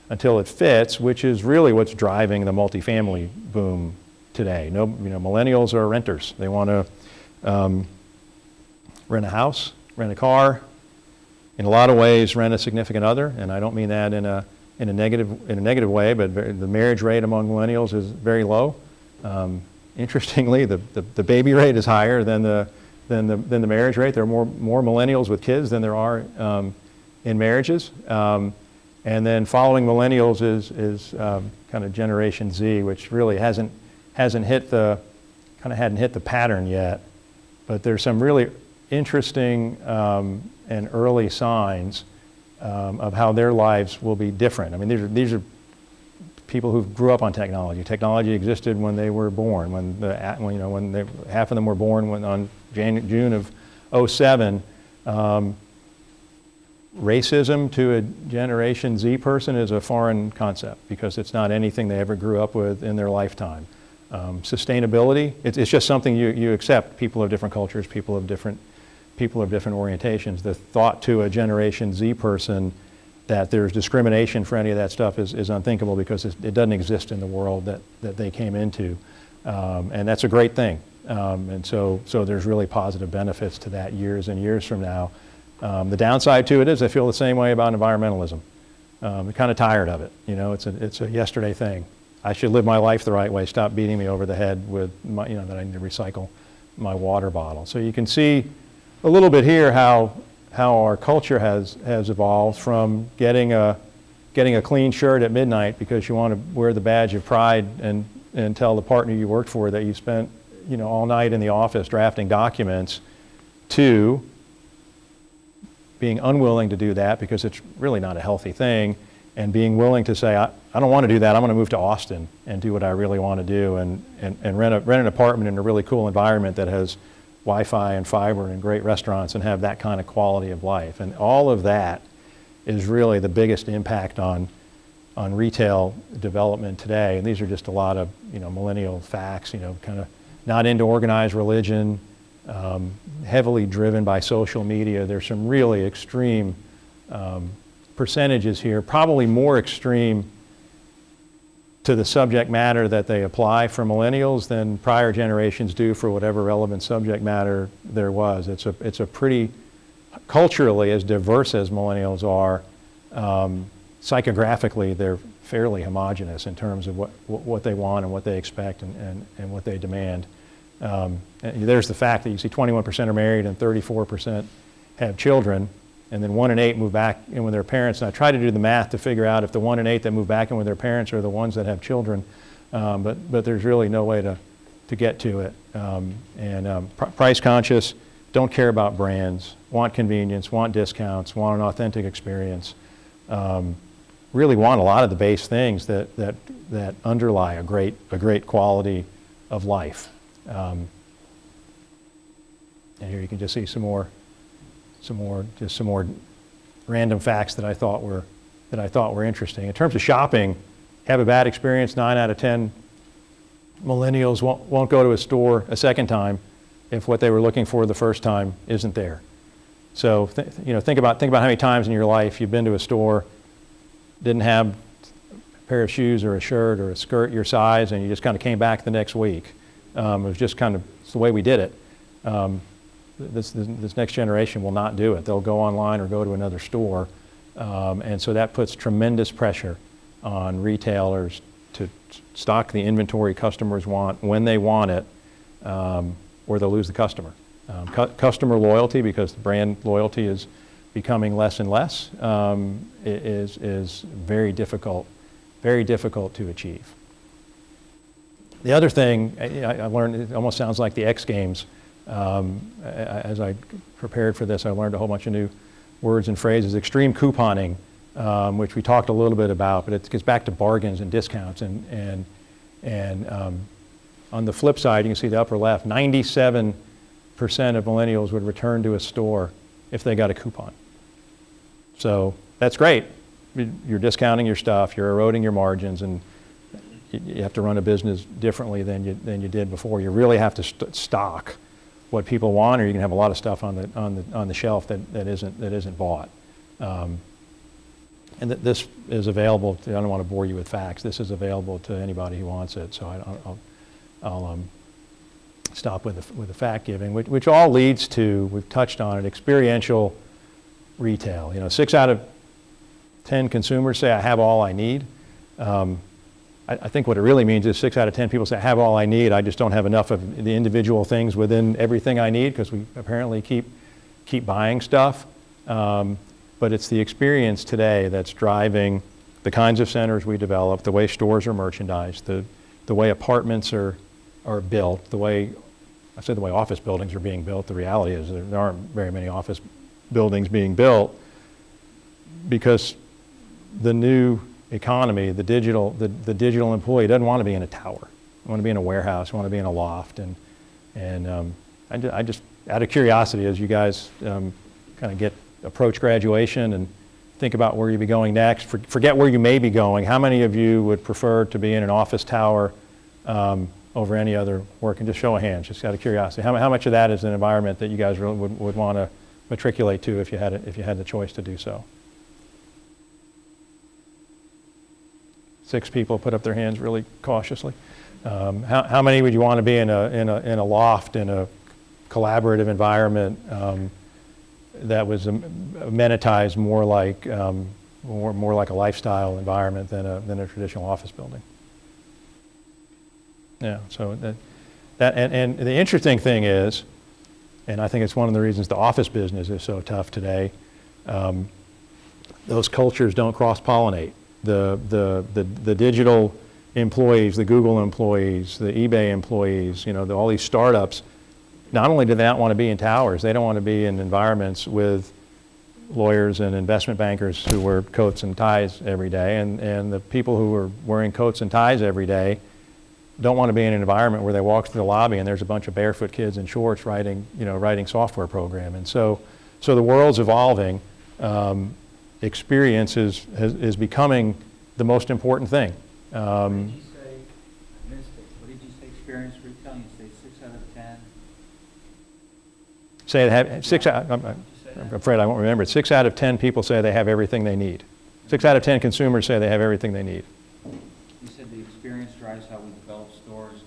it fits, which is really what's driving the multifamily boom today. Millennials are renters. They want to rent a house, rent a car, in a lot of ways rent a significant other, and I don't mean that in a negative way, but the marriage rate among millennials is very low. Interestingly, the baby rate is higher than the marriage rate. There are more millennials with kids than there are in marriages. And then following millennials is kind of Generation Z, which really hadn't hit the pattern yet. But there's some really interesting and early signs of how their lives will be different. I mean, these are people who grew up on technology. Technology existed when they were born. Half of them were born on June of '07. Racism to a Generation Z person is a foreign concept because it's not anything they ever grew up with in their lifetime. Sustainability, it's just something you accept. People of different cultures, people of different orientations. The thought to a Generation Z person that there's discrimination for any of that stuff is unthinkable because it doesn't exist in the world that they came into. And that's a great thing. And so there's really positive benefits to that years and years from now. The downside to it is I feel the same way about environmentalism. I'm kind of tired of it. It's a yesterday thing. I should live my life the right way. Stop beating me over the head with that I need to recycle my water bottle. So you can see a little bit here how our culture has evolved from getting a clean shirt at midnight because you want to wear the badge of pride and tell the partner you worked for that you spent all night in the office drafting documents, to being unwilling to do that because it's really not a healthy thing, and being willing to say, I don't want to do that, I'm going to move to Austin and do what I really want to do and rent an apartment in a really cool environment that has Wi-Fi and fiber and great restaurants and have that kind of quality of life. And all of that is really the biggest impact on retail development today. And these are just a lot of millennial facts, kind of not into organized religion, heavily driven by social media. There's some really extreme percentages here, probably more extreme to the subject matter that they apply for millennials than prior generations do for whatever relevant subject matter there was. It's a pretty, culturally, as diverse as millennials are, psychographically they're fairly homogenous in terms of what they want and what they expect and what they demand. And there's the fact that you see 21% are married and 34% have children, and then 1 in 8 move back in with their parents. And I try to do the math to figure out if the 1 in 8 that move back in with their parents are the ones that have children, but there's really no way to get to it. Price conscious, don't care about brands, want convenience, want discounts, want an authentic experience, really want a lot of the base things that underlie a great quality of life. And here you can just see some more random facts that I thought were interesting. In terms of shopping, have a bad experience. 9 out of 10 millennials won't go to a store a second time if what they were looking for the first time isn't there. So think about how many times in your life you've been to a store, didn't have a pair of shoes or a shirt or a skirt your size, and you just kind of came back the next week. It was just kind of, it's the way we did it. This next generation will not do it. They'll go online or go to another store. And so that puts tremendous pressure on retailers to stock the inventory customers want when they want it, or they'll lose the customer. Customer loyalty, because the brand loyalty is becoming less and less, is very difficult to achieve. The other thing I learned, it almost sounds like the X Games. As I prepared for this, I learned a whole bunch of new words and phrases. Extreme couponing, which we talked a little bit about, but it gets back to bargains and discounts. And on the flip side, you can see the upper left, 97% of millennials would return to a store if they got a coupon. So that's great. You're discounting your stuff, you're eroding your margins, and you have to run a business differently than you did before. You really have to stock what people want, or you can have a lot of stuff on the shelf that isn't bought. And this is available. I don't want to bore you with facts. This is available to anybody who wants it. So I'll stop with the fact giving, which all leads to, we've touched on it, experiential retail. 6 out of 10 consumers say I have all I need. I think what it really means is 6 out of 10 people say, I have all I need, I just don't have enough of the individual things within everything I need, because we apparently keep buying stuff. But it's the experience today that's driving the kinds of centers we develop, the way stores are merchandised, the way apartments are built, the way office buildings are being built. The reality is there aren't very many office buildings being built, because the new economy, the digital employee doesn't want to be in a tower. They want to be in a warehouse, want to be in a loft. And I just, out of curiosity, as you guys kind of approach graduation and think about where you'll be going next, forget where you may be going, how many of you would prefer to be in an office tower over any other work? And just show of hands, just out of curiosity. How much of that is an environment that you guys really would want to matriculate to if you had the choice to do so? 6 people put up their hands really cautiously. How many would you want to be in a loft, in a collaborative environment that was amenitized more like a lifestyle environment than a traditional office building? Yeah. So and the interesting thing is, and I think it's one of the reasons the office business is so tough today, those cultures don't cross-pollinate. The digital employees, the Google employees, the eBay employees, all these startups, not only do they not want to be in towers, they don't want to be in environments with lawyers and investment bankers who wear coats and ties every day, and the people who are wearing coats and ties every day don't want to be in an environment where they walk through the lobby and there's a bunch of barefoot kids in shorts writing software program. And so the world's evolving. Experience is becoming the most important thing. What did you say? I missed it. What did you say? Experience retail? You say 6 out of 10. Say that 6 out. I'm afraid I won't remember it. 6 out of 10 people say they have everything they need. 6 out of 10 consumers say they have everything they need. You said the experience drives how we develop stores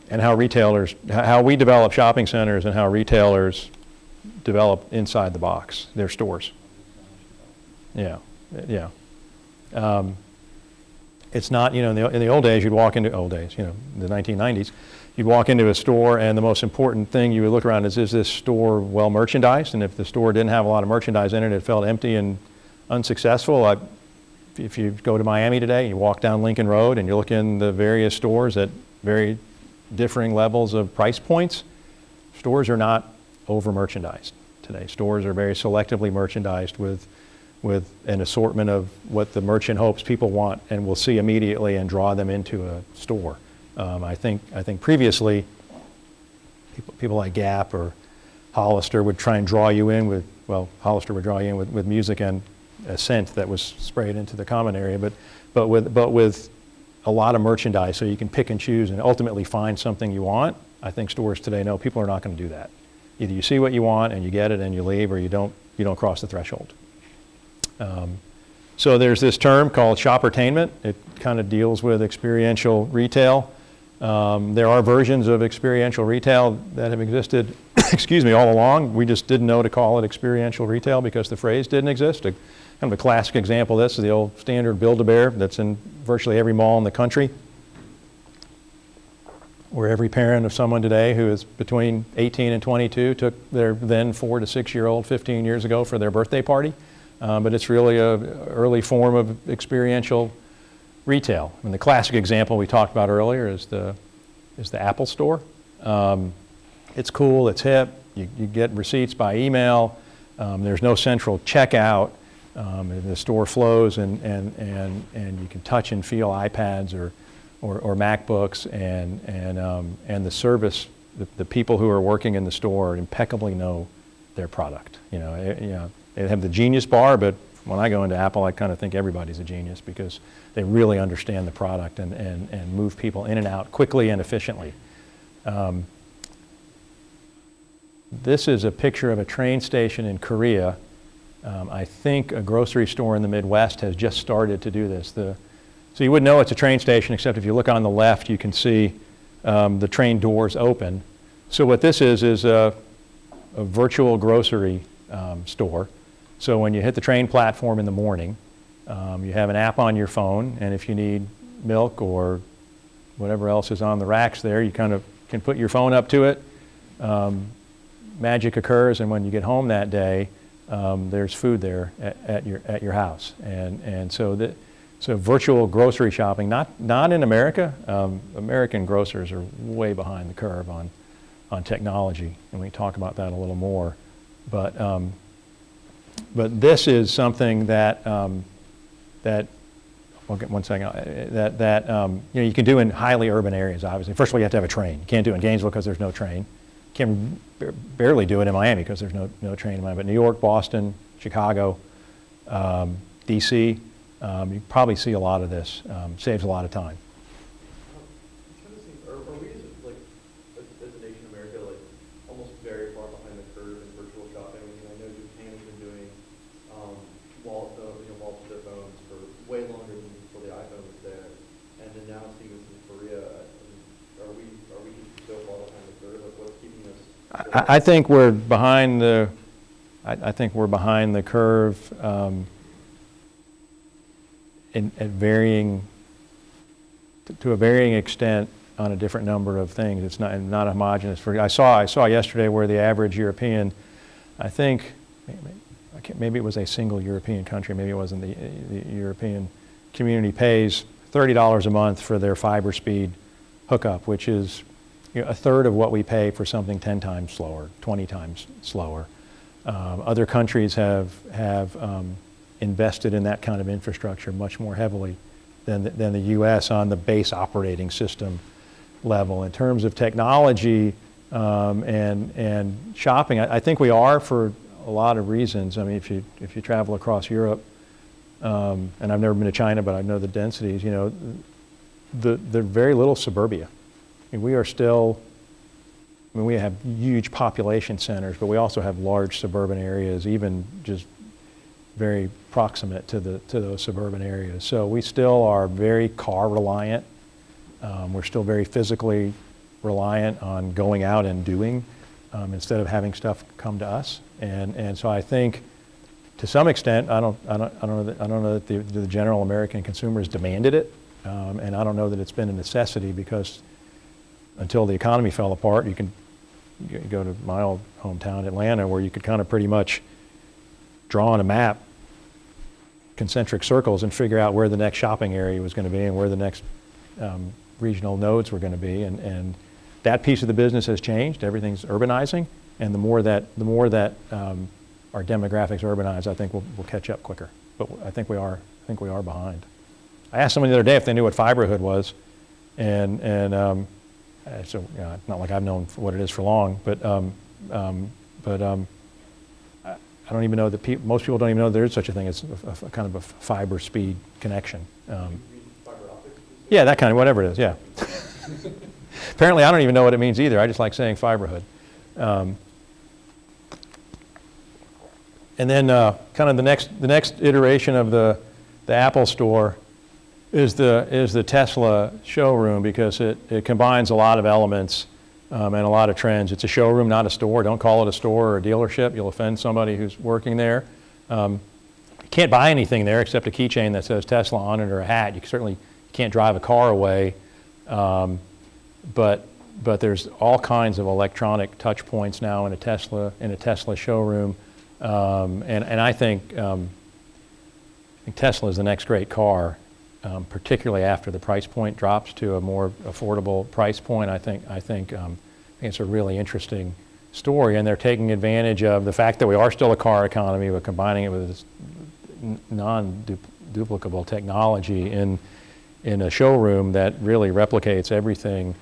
And how retailers, how we develop shopping centers and how retailers develop inside the box, their stores. Yeah, yeah. It's not, in the old days, you'd walk into, the 1990s, you'd walk into a store and the most important thing you would look around is this store well merchandised? And if the store didn't have a lot of merchandise in it, it felt empty and unsuccessful. If you go to Miami today, you walk down Lincoln Road and you look in the various stores at very differing levels of price points, stores are not over merchandised today. Stores are very selectively merchandised with an assortment of what the merchant hopes people want and will see immediately and draw them into a store. I think previously people like Gap or Hollister would try and draw you in with, Hollister would draw you in with music and a scent that was sprayed into the common area, but with a lot of merchandise so you can pick and choose and ultimately find something you want. I think stores today know people are not going to do that. Either you see what you want and you get it and you leave, or you don't cross the threshold. So there's this term called shoppertainment. It kind of deals with experiential retail. There are versions of experiential retail that have existed, excuse me, all along. We just didn't know to call it experiential retail because the phrase didn't exist. Kind of a classic example of this is the old standard Build-A-Bear that's in virtually every mall in the country, where every parent of someone today who is between 18 and 22 took their then 4 to 6 year old 15 years ago for their birthday party. But it's really an early form of experiential retail. And the classic example we talked about earlier is the Apple Store. It's cool, it's hip, you get receipts by email, there's no central checkout, the store flows and you can touch and feel iPads or MacBooks, and the service, the people who are working in the store impeccably know their product. They have the genius bar, but when I go into Apple, I kind of think everybody's a genius because they really understand the product and move people in and out quickly and efficiently. This is a picture of a train station in Korea. I think a grocery store in the Midwest has just started to do this. So you wouldn't know it's a train station, except if you look on the left, you can see the train doors open. So what this is a virtual grocery store. So when you hit the train platform in the morning, you have an app on your phone, and if you need milk or whatever else is on the racks there, you kind of can put your phone up to it. Magic occurs, and when you get home that day, there's food there at your house. And so virtual grocery shopping, not in America. American grocers are way behind the curve on technology, and we can talk about that a little more. But this is something that okay, one second, you can do in highly urban areas, obviously. First of all, you have to have a train. You can't do it in Gainesville because there's no train. You can barely do it in Miami because there's no train in Miami. But New York, Boston, Chicago, DC, you probably see a lot of this. Saves a lot of time. It kind of seems, are we as a nation, America, almost very far behind the curve in virtual shopping? I mean, I know Japan has been doing wallets to their phones for way longer than before the iPhone was there, and then now seeing this in Korea. Are we so far behind the curve? What's keeping us? I think we're behind the. I think we're behind the curve at varying, to a varying extent on a different number of things. It's not homogeneous. I saw yesterday where the average European, I think, maybe it was a single European country, maybe it wasn't the European community, pays $30 a month for their fiber speed hookup, which is a third of what we pay for something 10 times slower, 20 times slower. Other countries have invested in that kind of infrastructure much more heavily than the U.S. on the base operating system level. In terms of technology and shopping, I think we are for a lot of reasons. I mean, if you travel across Europe, and I've never been to China, but I know the densities. There's very little suburbia. I mean, we are still I mean, we have huge population centers, but we also have large suburban areas, even just very proximate to those suburban areas. So we still are very car reliant. We're still very physically reliant on going out and doing instead of having stuff come to us. And so I think, to some extent, I don't know that the general American consumer has demanded it, and I don't know that it's been a necessity, because until the economy fell apart, you go to my old hometown, Atlanta, where you could kind of pretty much draw on a map concentric circles and figure out where the next shopping area was going to be and where the next regional nodes were going to be, and that piece of the business has changed. Everything's urbanizing, and the more that our demographics urbanize, I think we'll catch up quicker. But I think we are behind. I asked someone the other day if they knew what fiberhood was, and so it's not like I've known what it is for long, but I don't even know that most people don't even know there is such a thing as a kind of a fiber speed connection. Fiber optics? Yeah, that kind of, whatever it is, yeah. Apparently I don't even know what it means either. I just like saying fiberhood. And then kind of the next iteration of the Apple Store is the Tesla showroom, because it combines a lot of elements and a lot of trends. It's a showroom, not a store. Don't call it a store or a dealership. You'll offend somebody who's working there. You can't buy anything there except a keychain that says Tesla on it, or a hat. You certainly can't drive a car away, but there's all kinds of electronic touch points now in a Tesla showroom, and I think Tesla is the next great car, particularly after the price point drops to a more affordable price point. I think it's a really interesting story, and they're taking advantage of the fact that we are still a car economy, but combining it with this non-duplicable technology in a showroom that really replicates everything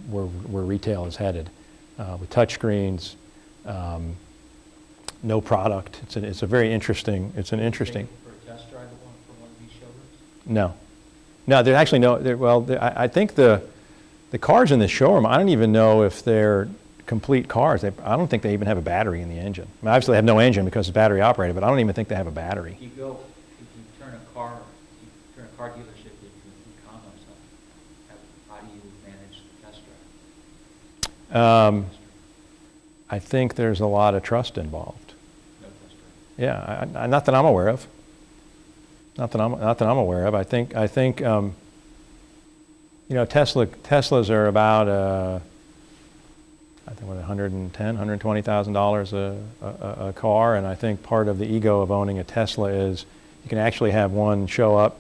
where retail is headed, with touch screens, no product. It's a very interesting. It's an interesting. For a test drive from one of these showrooms? No, there's actually no. I think the cars in this showroom, I don't even know if they're complete cars. I don't think they even have a battery in the engine. I mean, obviously they have no engine because it's battery operated, but I don't even think they have a battery. If you turn a car dealership into e-commerce, how do you manage the test drive? I think there's a lot of trust involved. No test drive. Yeah, not that I'm aware of. Not that I'm aware of. I think Teslas are about I think what, $110,000, $120,000 a car, and I think part of the ego of owning a Tesla is you can actually have one show up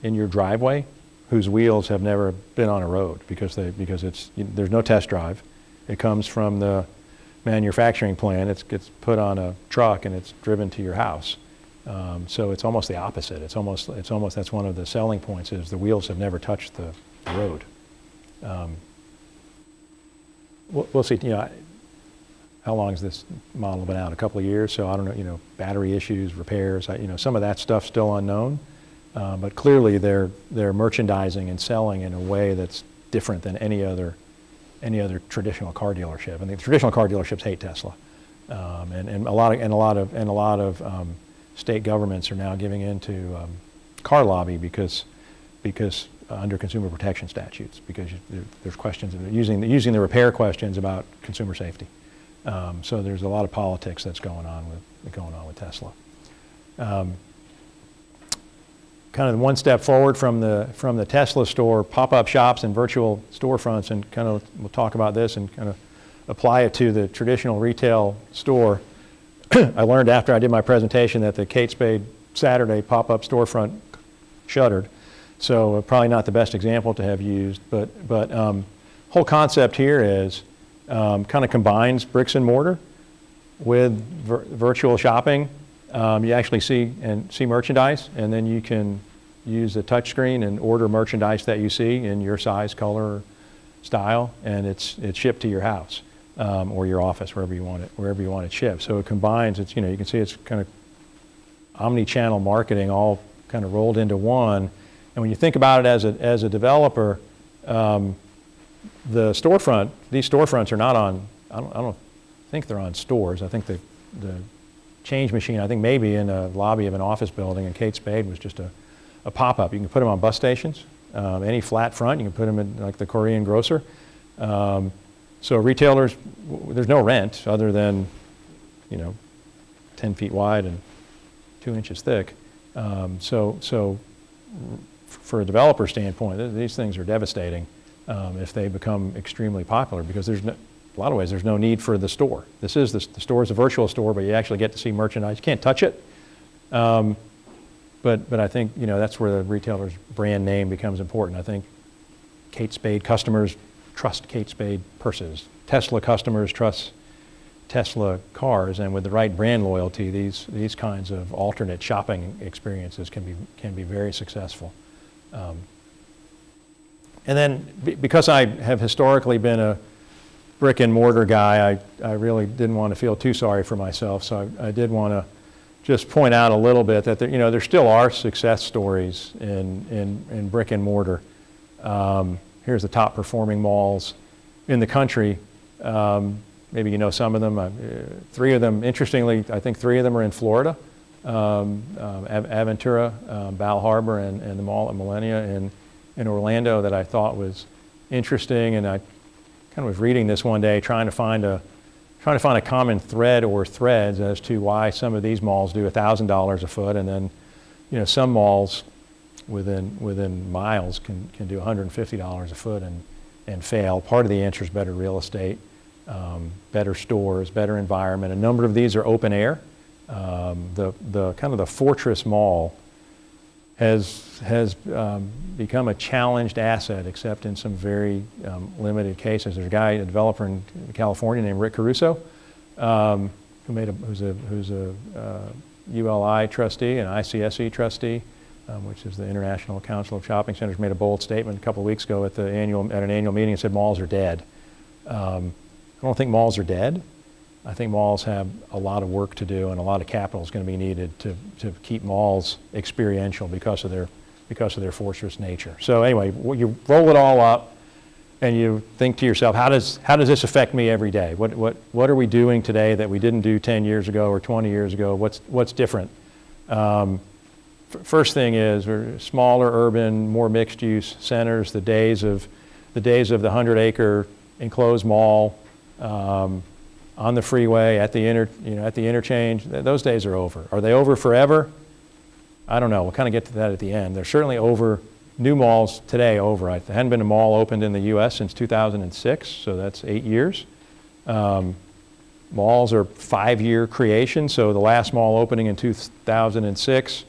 in your driveway whose wheels have never been on a road, because there's no test drive. It comes from the manufacturing plant. It gets put on a truck and it's driven to your house. So it's almost the opposite. It's almost that's one of the selling points, is the wheels have never touched the road. We'll see. How long has this model been out? A couple of years. So I don't know. Battery issues, repairs. Some of that stuff's still unknown. But clearly, they're merchandising and selling in a way that's different than any other traditional car dealership. And the traditional car dealerships hate Tesla, and a lot of state governments are now giving into car lobby because under consumer protection statutes, because there's questions of using the repair questions about consumer safety. So there's a lot of politics that's going on with Tesla. Kind of one step forward from the Tesla store, pop-up shops and virtual storefronts, and kind of we'll talk about this and kind of apply it to the traditional retail store. I learned after I did my presentation that the Kate Spade Saturday pop-up storefront shuttered, so probably not the best example to have used. But whole concept here is kind of combines bricks and mortar with virtual shopping. You actually see merchandise, and then you can use a touch screen and order merchandise that you see in your size, color, or style, and it's shipped to your house or your office, wherever you want it shipped. So it combines. You can see it's kind of omni-channel marketing, all kind of rolled into one. And when you think about it as a developer, the storefront, these storefronts are not on, I don't think they're on stores. I think the change machine, I think maybe in a lobby of an office building, and Kate Spade was just a pop-up. You can put them on bus stations. Any flat front, you can put them in like the Korean grocer. So retailers, there's no rent other than, 10 feet wide and 2 inches thick. So for a developer standpoint, these things are devastating if they become extremely popular, because there's a lot of ways there's no need for the store. The store is a virtual store, but you actually get to see merchandise. You can't touch it. But I think, that's where the retailer's brand name becomes important. I think Kate Spade customers trust Kate Spade purses. Tesla customers trust Tesla cars, and with the right brand loyalty, these kinds of alternate shopping experiences can be very successful. And then because I have historically been a brick and mortar guy, I really didn't want to feel too sorry for myself, so I did want to just point out a little bit that there still are success stories in brick and mortar. Here's the top performing malls in the country. Maybe you know some of them. 3 of them, interestingly, I think 3 of them are in Florida. Aventura, Bal Harbor, and the mall at Millennial in Orlando that I thought was interesting. And I kind of was reading this one day, trying to find a common thread or threads as to why some of these malls do $1,000 a foot, and then some malls within miles can do $150 a foot and fail. Part of the answer is better real estate, better stores, better environment. A number of these are open air. The kind of the fortress mall has become a challenged asset, except in some very limited cases. There's a developer in California named Rick Caruso, who's a ULI trustee and ICSE trustee, which is the International Council of Shopping Centers, made a bold statement a couple of weeks ago at an annual meeting and said malls are dead. I don't think malls are dead. I think malls have a lot of work to do, and a lot of capital is going to be needed to keep malls experiential because of their fortress nature. So anyway, you roll it all up, and you think to yourself, how does this affect me every day? What are we doing today that we didn't do 10 years ago or 20 years ago? What's different? First thing is, we're smaller, urban, more mixed-use centers. The days of the 100-acre enclosed mall on the freeway at the interchange, those days are over. Are they over forever? I don't know. We'll kind of get to that at the end. They're certainly over. New malls today over. There hadn't been a mall opened in the U.S. since 2006, so that's 8 years. Malls are 5-year creation, so the last mall opening in 2006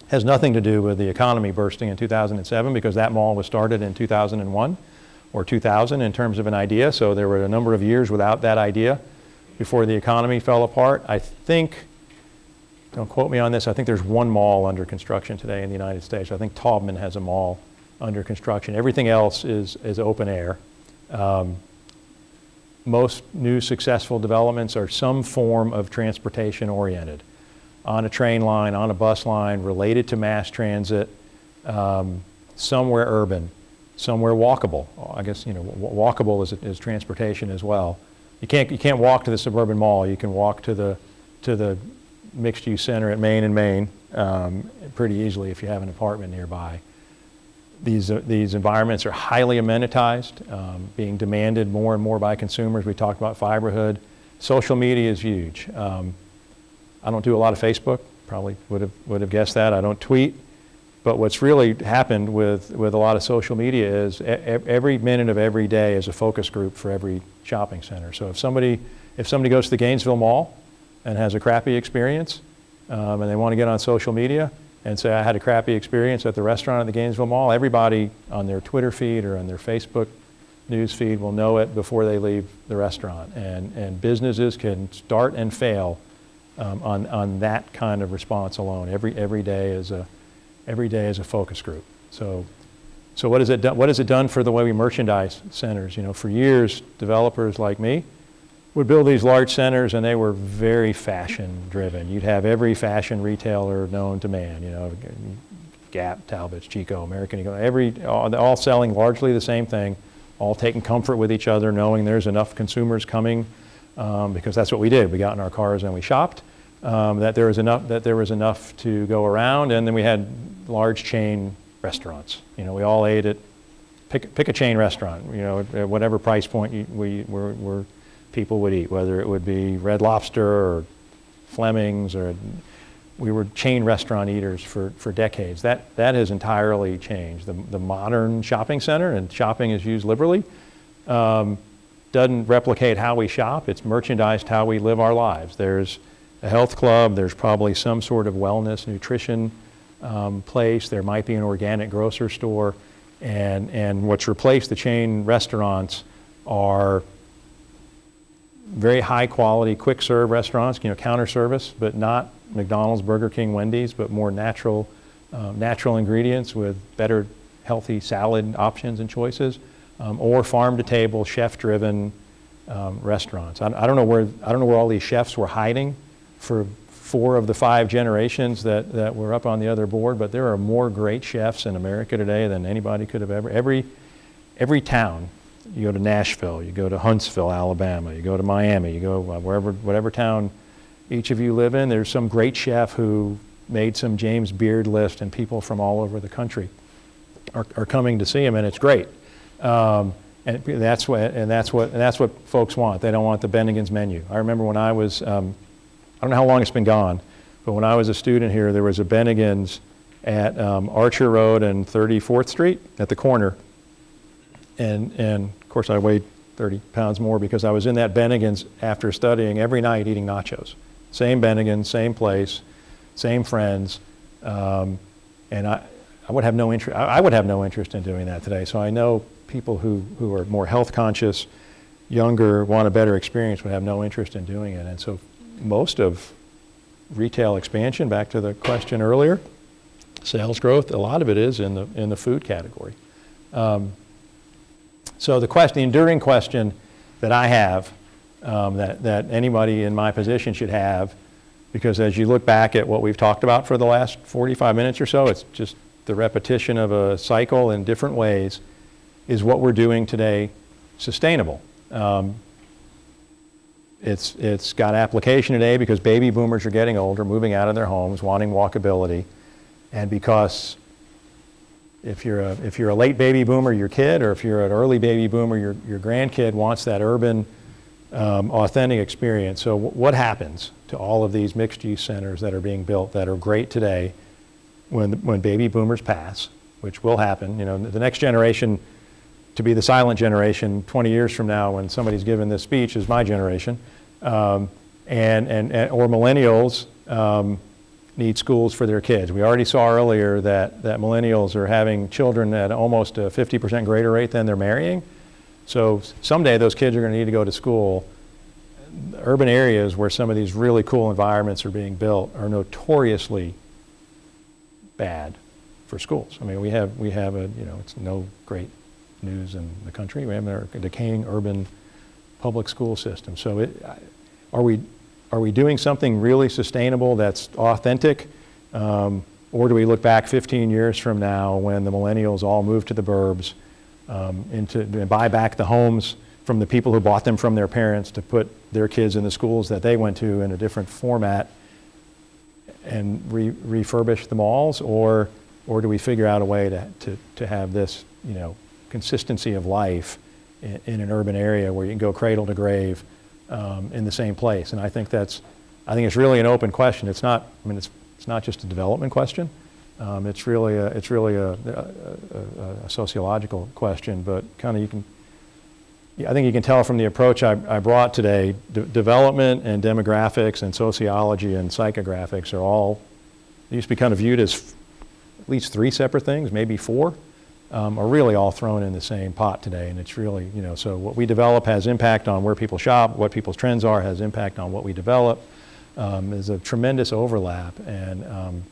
has nothing to do with the economy bursting in 2007, because that mall was started in 2001 or 2000 in terms of an idea. So there were a number of years without that idea before the economy fell apart. I think, don't quote me on this, I think there's 1 mall under construction today in the United States. I think Taubman has a mall under construction. Everything else is open air. Most new successful developments are some form of transportation oriented, on a train line, on a bus line, related to mass transit, somewhere urban, somewhere walkable. I guess walkable is transportation as well. You can't walk to the suburban mall. You can walk to the mixed-use center at Main and Main pretty easily if you have an apartment nearby. These environments are highly amenitized, being demanded more and more by consumers. We talked about fiberhood. Social media is huge. I don't do a lot of Facebook. Probably would have guessed that. I don't tweet. But what's really happened with a lot of social media is every minute of every day is a focus group for every shopping center. So if somebody goes to the Gainesville Mall and has a crappy experience, and they want to get on social media and say, I had a crappy experience at the restaurant at the Gainesville Mall, everybody on their Twitter feed or on their Facebook news feed will know it before they leave the restaurant. And businesses can start and fail on that kind of response alone. Every day is a focus group. So what has it done for the way we merchandise centers? For years, developers like me would build these large centers, and they were very fashion driven. You'd have every fashion retailer known to man, Gap, Talbot's, Chico, American Eagle, all selling largely the same thing, all taking comfort with each other, knowing there's enough consumers coming, because that's what we did. We got in our cars and we shopped, that there was enough to go around, and then we had large chain restaurants. You know, we all ate at, pick a chain restaurant, you know, at whatever price point where people would eat, whether it would be Red Lobster or Fleming's, or we were chain restaurant eaters for decades. That has entirely changed. The modern shopping center, and shopping is used liberally, doesn't replicate how we shop. It's merchandised how we live our lives. There's a health club, there's probably some sort of wellness, nutrition place, there might be an organic grocery store, and what's replaced the chain restaurants are very high quality, quick serve restaurants, you know, counter service, but not McDonald's, Burger King, Wendy's, but more natural ingredients with better healthy salad options and choices, or farm to table, chef driven restaurants. I don't know where all these chefs were hiding for 4 of the 5 generations that were up on the other board, but there are more great chefs in America today than anybody could have ever. Every town, you go to Nashville, you go to Huntsville, Alabama, you go to Miami, you go whatever town each of you live in, there's some great chef who made some James Beard list, and people from all over the country are coming to see him, and it's great. And that's what folks want. They don't want the Bennigan's menu. I remember when I was, I don't know how long it's been gone, but when I was a student here, there was a Bennigan's at Archer Road and 34th Street at the corner. And of course I weighed 30 pounds more because I was in that Bennigan's after studying every night eating nachos. Same Bennigan's, same place, same friends. And I would have no interest, I would have no interest in doing that today. So I know people who are more health conscious, younger, want a better experience would have no interest in doing it. And so most of retail expansion, back to the question earlier, sales growth, a lot of it is in the food category. So the enduring question that I have, that anybody in my position should have, because as you look back at what we've talked about for the last 45 minutes or so, it's just the repetition of a cycle in different ways, is what we're doing today sustainable? It's got application today because baby boomers are getting older, moving out of their homes, wanting walkability, and because if you're a late baby boomer, your kid, or if you're an early baby boomer, your grandkid wants that urban, authentic experience. So what happens to all of these mixed-use centers that are being built that are great today when baby boomers pass, which will happen? You know, the next generation to be the silent generation 20 years from now when somebody's given this speech is my generation, or millennials need schools for their kids. We already saw earlier that millennials are having children at almost a 50% greater rate than they're marrying. So someday those kids are going to need to go to school. The urban areas where some of these really cool environments are being built are notoriously bad for schools. I mean, we have a, you know, it's no great news in the country. We have a decaying urban public school system. So are we doing something really sustainable that's authentic? Or do we look back 15 years from now when the millennials all move to the burbs, and buy back the homes from the people who bought them from their parents to put their kids in the schools that they went to in a different format, and refurbish the malls? Or do we figure out a way to have this, you know, consistency of life in an urban area where you can go cradle to grave in the same place? And I think it's really an open question. It's not, I mean, it's not just a development question. It's really a sociological question, but kind of I think you can tell from the approach I brought today, development and demographics and sociology and psychographics are all, they used to be kind of viewed as at least 3 separate things, maybe 4, are really all thrown in the same pot today. And it's really, you know, so what we develop has impact on where people shop, what people's trends are has impact on what we develop. There's a tremendous overlap, and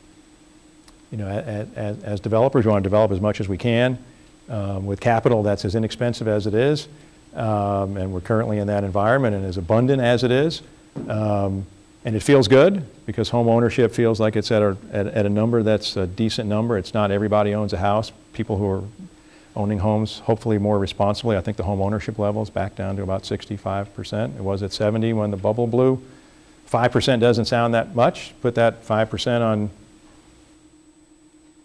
you know, as developers, we want to develop as much as we can with capital that's as inexpensive as it is, and we're currently in that environment, and as abundant as it is, and it feels good because home ownership feels like it's at a number that's a decent number. It's not everybody owns a house. People who are owning homes, hopefully more responsibly. I think the home ownership level is back down to about 65%. It was at 70 when the bubble blew. 5% doesn't sound that much. Put that 5% on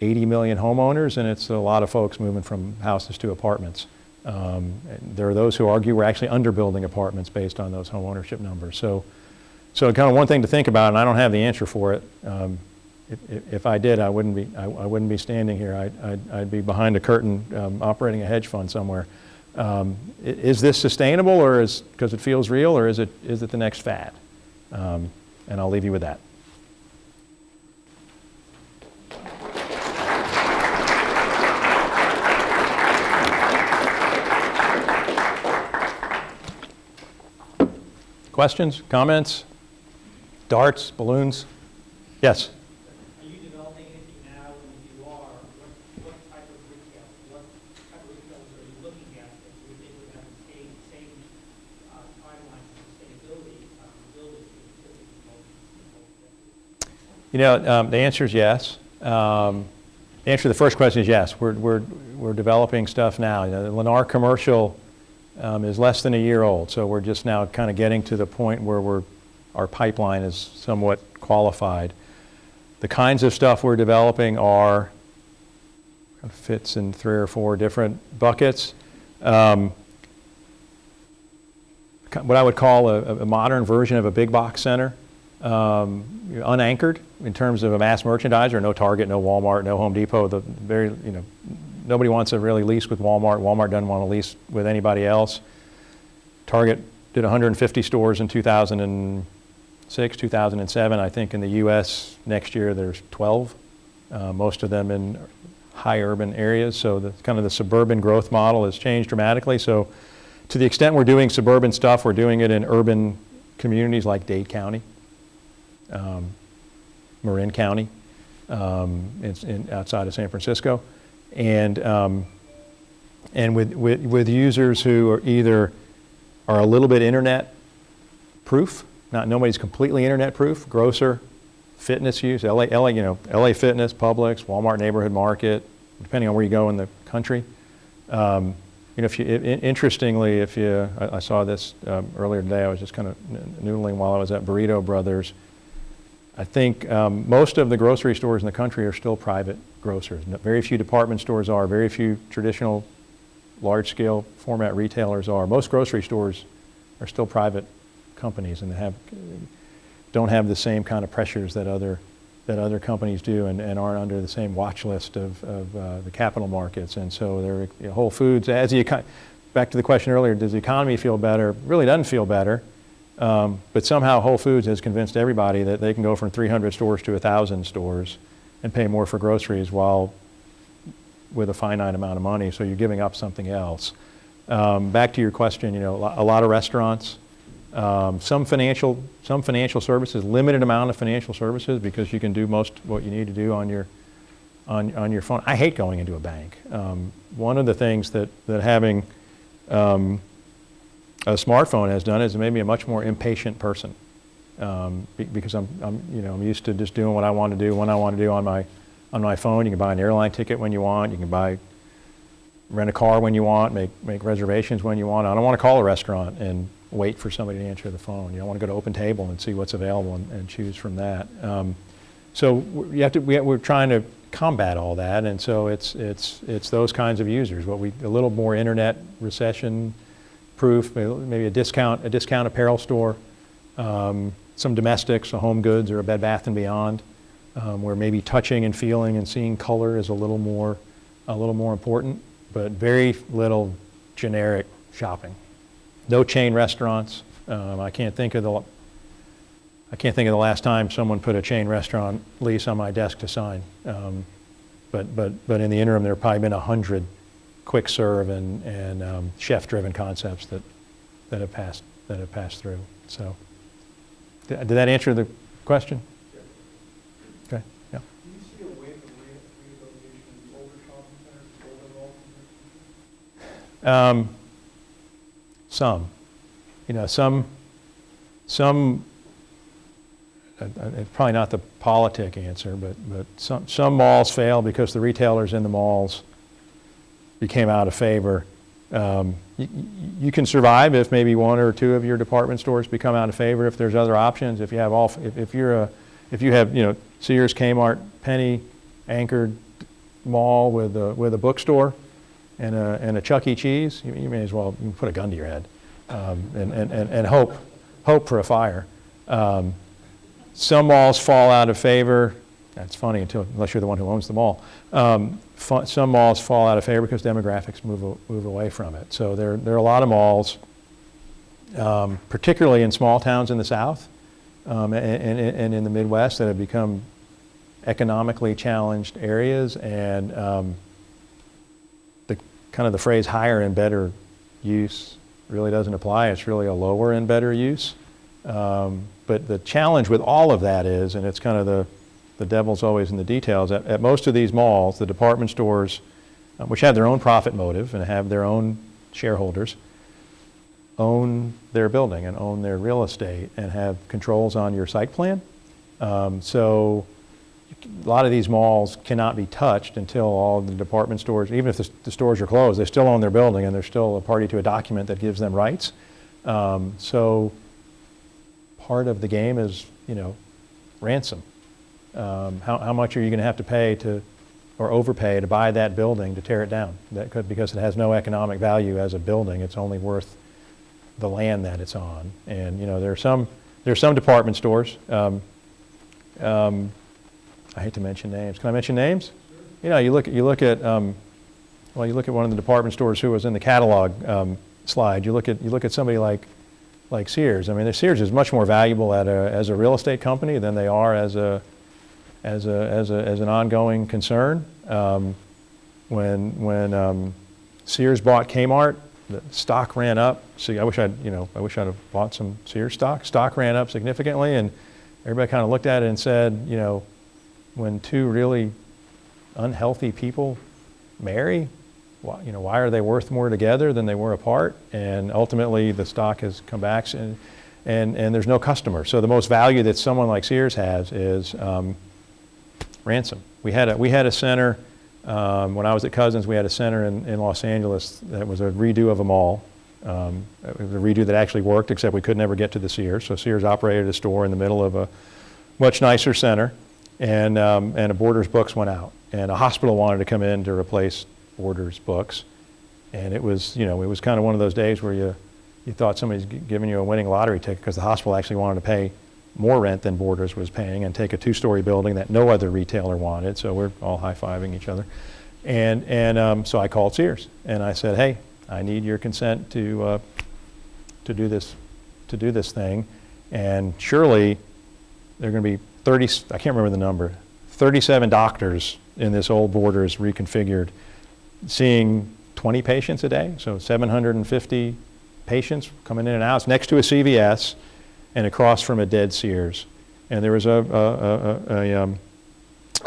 80 million homeowners, and it's a lot of folks moving from houses to apartments. There are those who argue we're actually underbuilding apartments based on those home ownership numbers. So kind of one thing to think about, and I don't have the answer for it. If I did, I wouldn't be standing here. I'd be behind a curtain operating a hedge fund somewhere. Is this sustainable, or because it feels real, or is it the next fad? And I'll leave you with that. Questions, comments, darts, balloons? Yes? Are you developing anything now? And if you are, what type of retail? What type of retailers are you looking at that you think would have the same timeline for sustainability building? You know, the answer is yes. The answer to the first question is yes. We're developing stuff now. You know, the Lennar commercial is less than a year old, so we're just now kind of getting to the point where our pipeline is somewhat qualified. The kinds of stuff we're developing fits in 3 or 4 different buckets. What I would call a modern version of a big box center, unanchored in terms of a mass merchandiser. No Target, no Walmart, no Home Depot. Nobody wants to really lease with Walmart. Walmart doesn't want to lease with anybody else. Target did 150 stores in 2006, 2007. I think in the U.S. next year there's 12, most of them in high urban areas. So the suburban growth model has changed dramatically. So to the extent we're doing suburban stuff, we're doing it in urban communities like Dade County, Marin County, outside of San Francisco. And with users who are either a little bit internet proof, nobody's completely internet proof, grocer, fitness use, LA Fitness, Publix, Walmart Neighborhood Market, depending on where you go in the country. Interestingly, I saw this earlier today. I was just kind of noodling while I was at Burrito Brothers. I think most of the grocery stores in the country are still private grocers. Very few department stores are. Very few traditional large-scale format retailers are. Most grocery stores are still private companies, and they don't have the same kind of pressures that other companies do, and aren't under the same watch list of the capital markets. And so Whole Foods, back to the question earlier, does the economy feel better? It really doesn't feel better. But somehow Whole Foods has convinced everybody that they can go from 300 stores to 1,000 stores and pay more for groceries with a finite amount of money, so you're giving up something else. Back to your question, a lot of restaurants, some financial services, limited amount of financial services, because you can do most what you need to do on your phone. I hate going into a bank. One of the things that having a smartphone has done is made me a much more impatient person, because I'm used to just doing what I want to do when I want to do on my phone. You can buy an airline ticket when you want. You can rent a car when you want. Make reservations when you want. I don't want to call a restaurant and wait for somebody to answer the phone. I want to go to Open Table and see what's available and choose from that. So we're trying to combat all that, and so it's those kinds of users. A little more internet recession proof, maybe a discount apparel store, some domestics, a home goods, or a Bed Bath & Beyond, where maybe touching and feeling and seeing color is a little more important, but very little generic shopping. No chain restaurants. I can't think of the last time someone put a chain restaurant lease on my desk to sign. But in the interim, there have probably been 100 quick serve and chef-driven concepts that have passed through. So, did that answer the question? Yeah. Okay. Yeah. Do you see a wave of rehabilitation in older shopping centers overall? Some. It's probably not the politic answer, but some malls fail because the retailers in the malls became out of favor. You can survive if maybe one or two of your department stores become out of favor. If there's other options, if you have if you have, you know, Sears, Kmart, Penny, anchored mall with a bookstore and a Chuck E. Cheese, you may as well, you can put a gun to your head and hope for a fire. Some malls fall out of favor. That's funny unless you're the one who owns the mall. Some malls fall out of favor because demographics move away from it. So there are a lot of malls, particularly in small towns in the South and in the Midwest, that have become economically challenged areas, and the phrase higher and better use really doesn't apply. It's really a lower and better use. But the challenge with all of that is, and it's kind of the devil's always in the details, at most of these malls, the department stores, which have their own profit motive and have their own shareholders, own their building and own their real estate and have controls on your site plan. So a lot of these malls cannot be touched until all the department stores, even if the stores are closed, they still own their building and they're still a party to a document that gives them rights. So part of the game is, you know, ransom. How much are you going to have to pay or overpay to buy that building to tear it down? Because it has no economic value as a building. It's only worth the land that it's on. And you know, there are some department stores. I hate to mention names. Can I mention names? Sure. You know, you look at one of the department stores who was in the catalog slide. You look at somebody like Sears. I mean, Sears is much more valuable as a real estate company than they are as an ongoing concern. When Sears bought Kmart, the stock ran up. See, I wish I'd have bought some Sears stock. Stock ran up significantly, and everybody kind of looked at it and said, you know, when two really unhealthy people marry, why are they worth more together than they were apart? And ultimately, the stock has come back, and there's no customer. So the most value that someone like Sears has is ransom. We had a center when I was at Cousins. We had a center in Los Angeles that was a redo of a mall. It was a redo that actually worked, except we could never get to the Sears. So Sears operated a store in the middle of a much nicer center, and a Borders Books went out, and a hospital wanted to come in to replace Borders Books, and it was kind of one of those days where you thought somebody's giving you a winning lottery ticket, because the hospital actually wanted to pay more rent than Borders was paying and take a two-story building that no other retailer wanted. So we're all high-fiving each other, and so I called Sears and I said, hey, I need your consent to do this thing, and surely there are going to be 30, I can't remember the number, 37 doctors in this old Borders reconfigured, seeing 20 patients a day, so 750 patients coming in and out. It's next to a CVS and across from a dead Sears. And there was a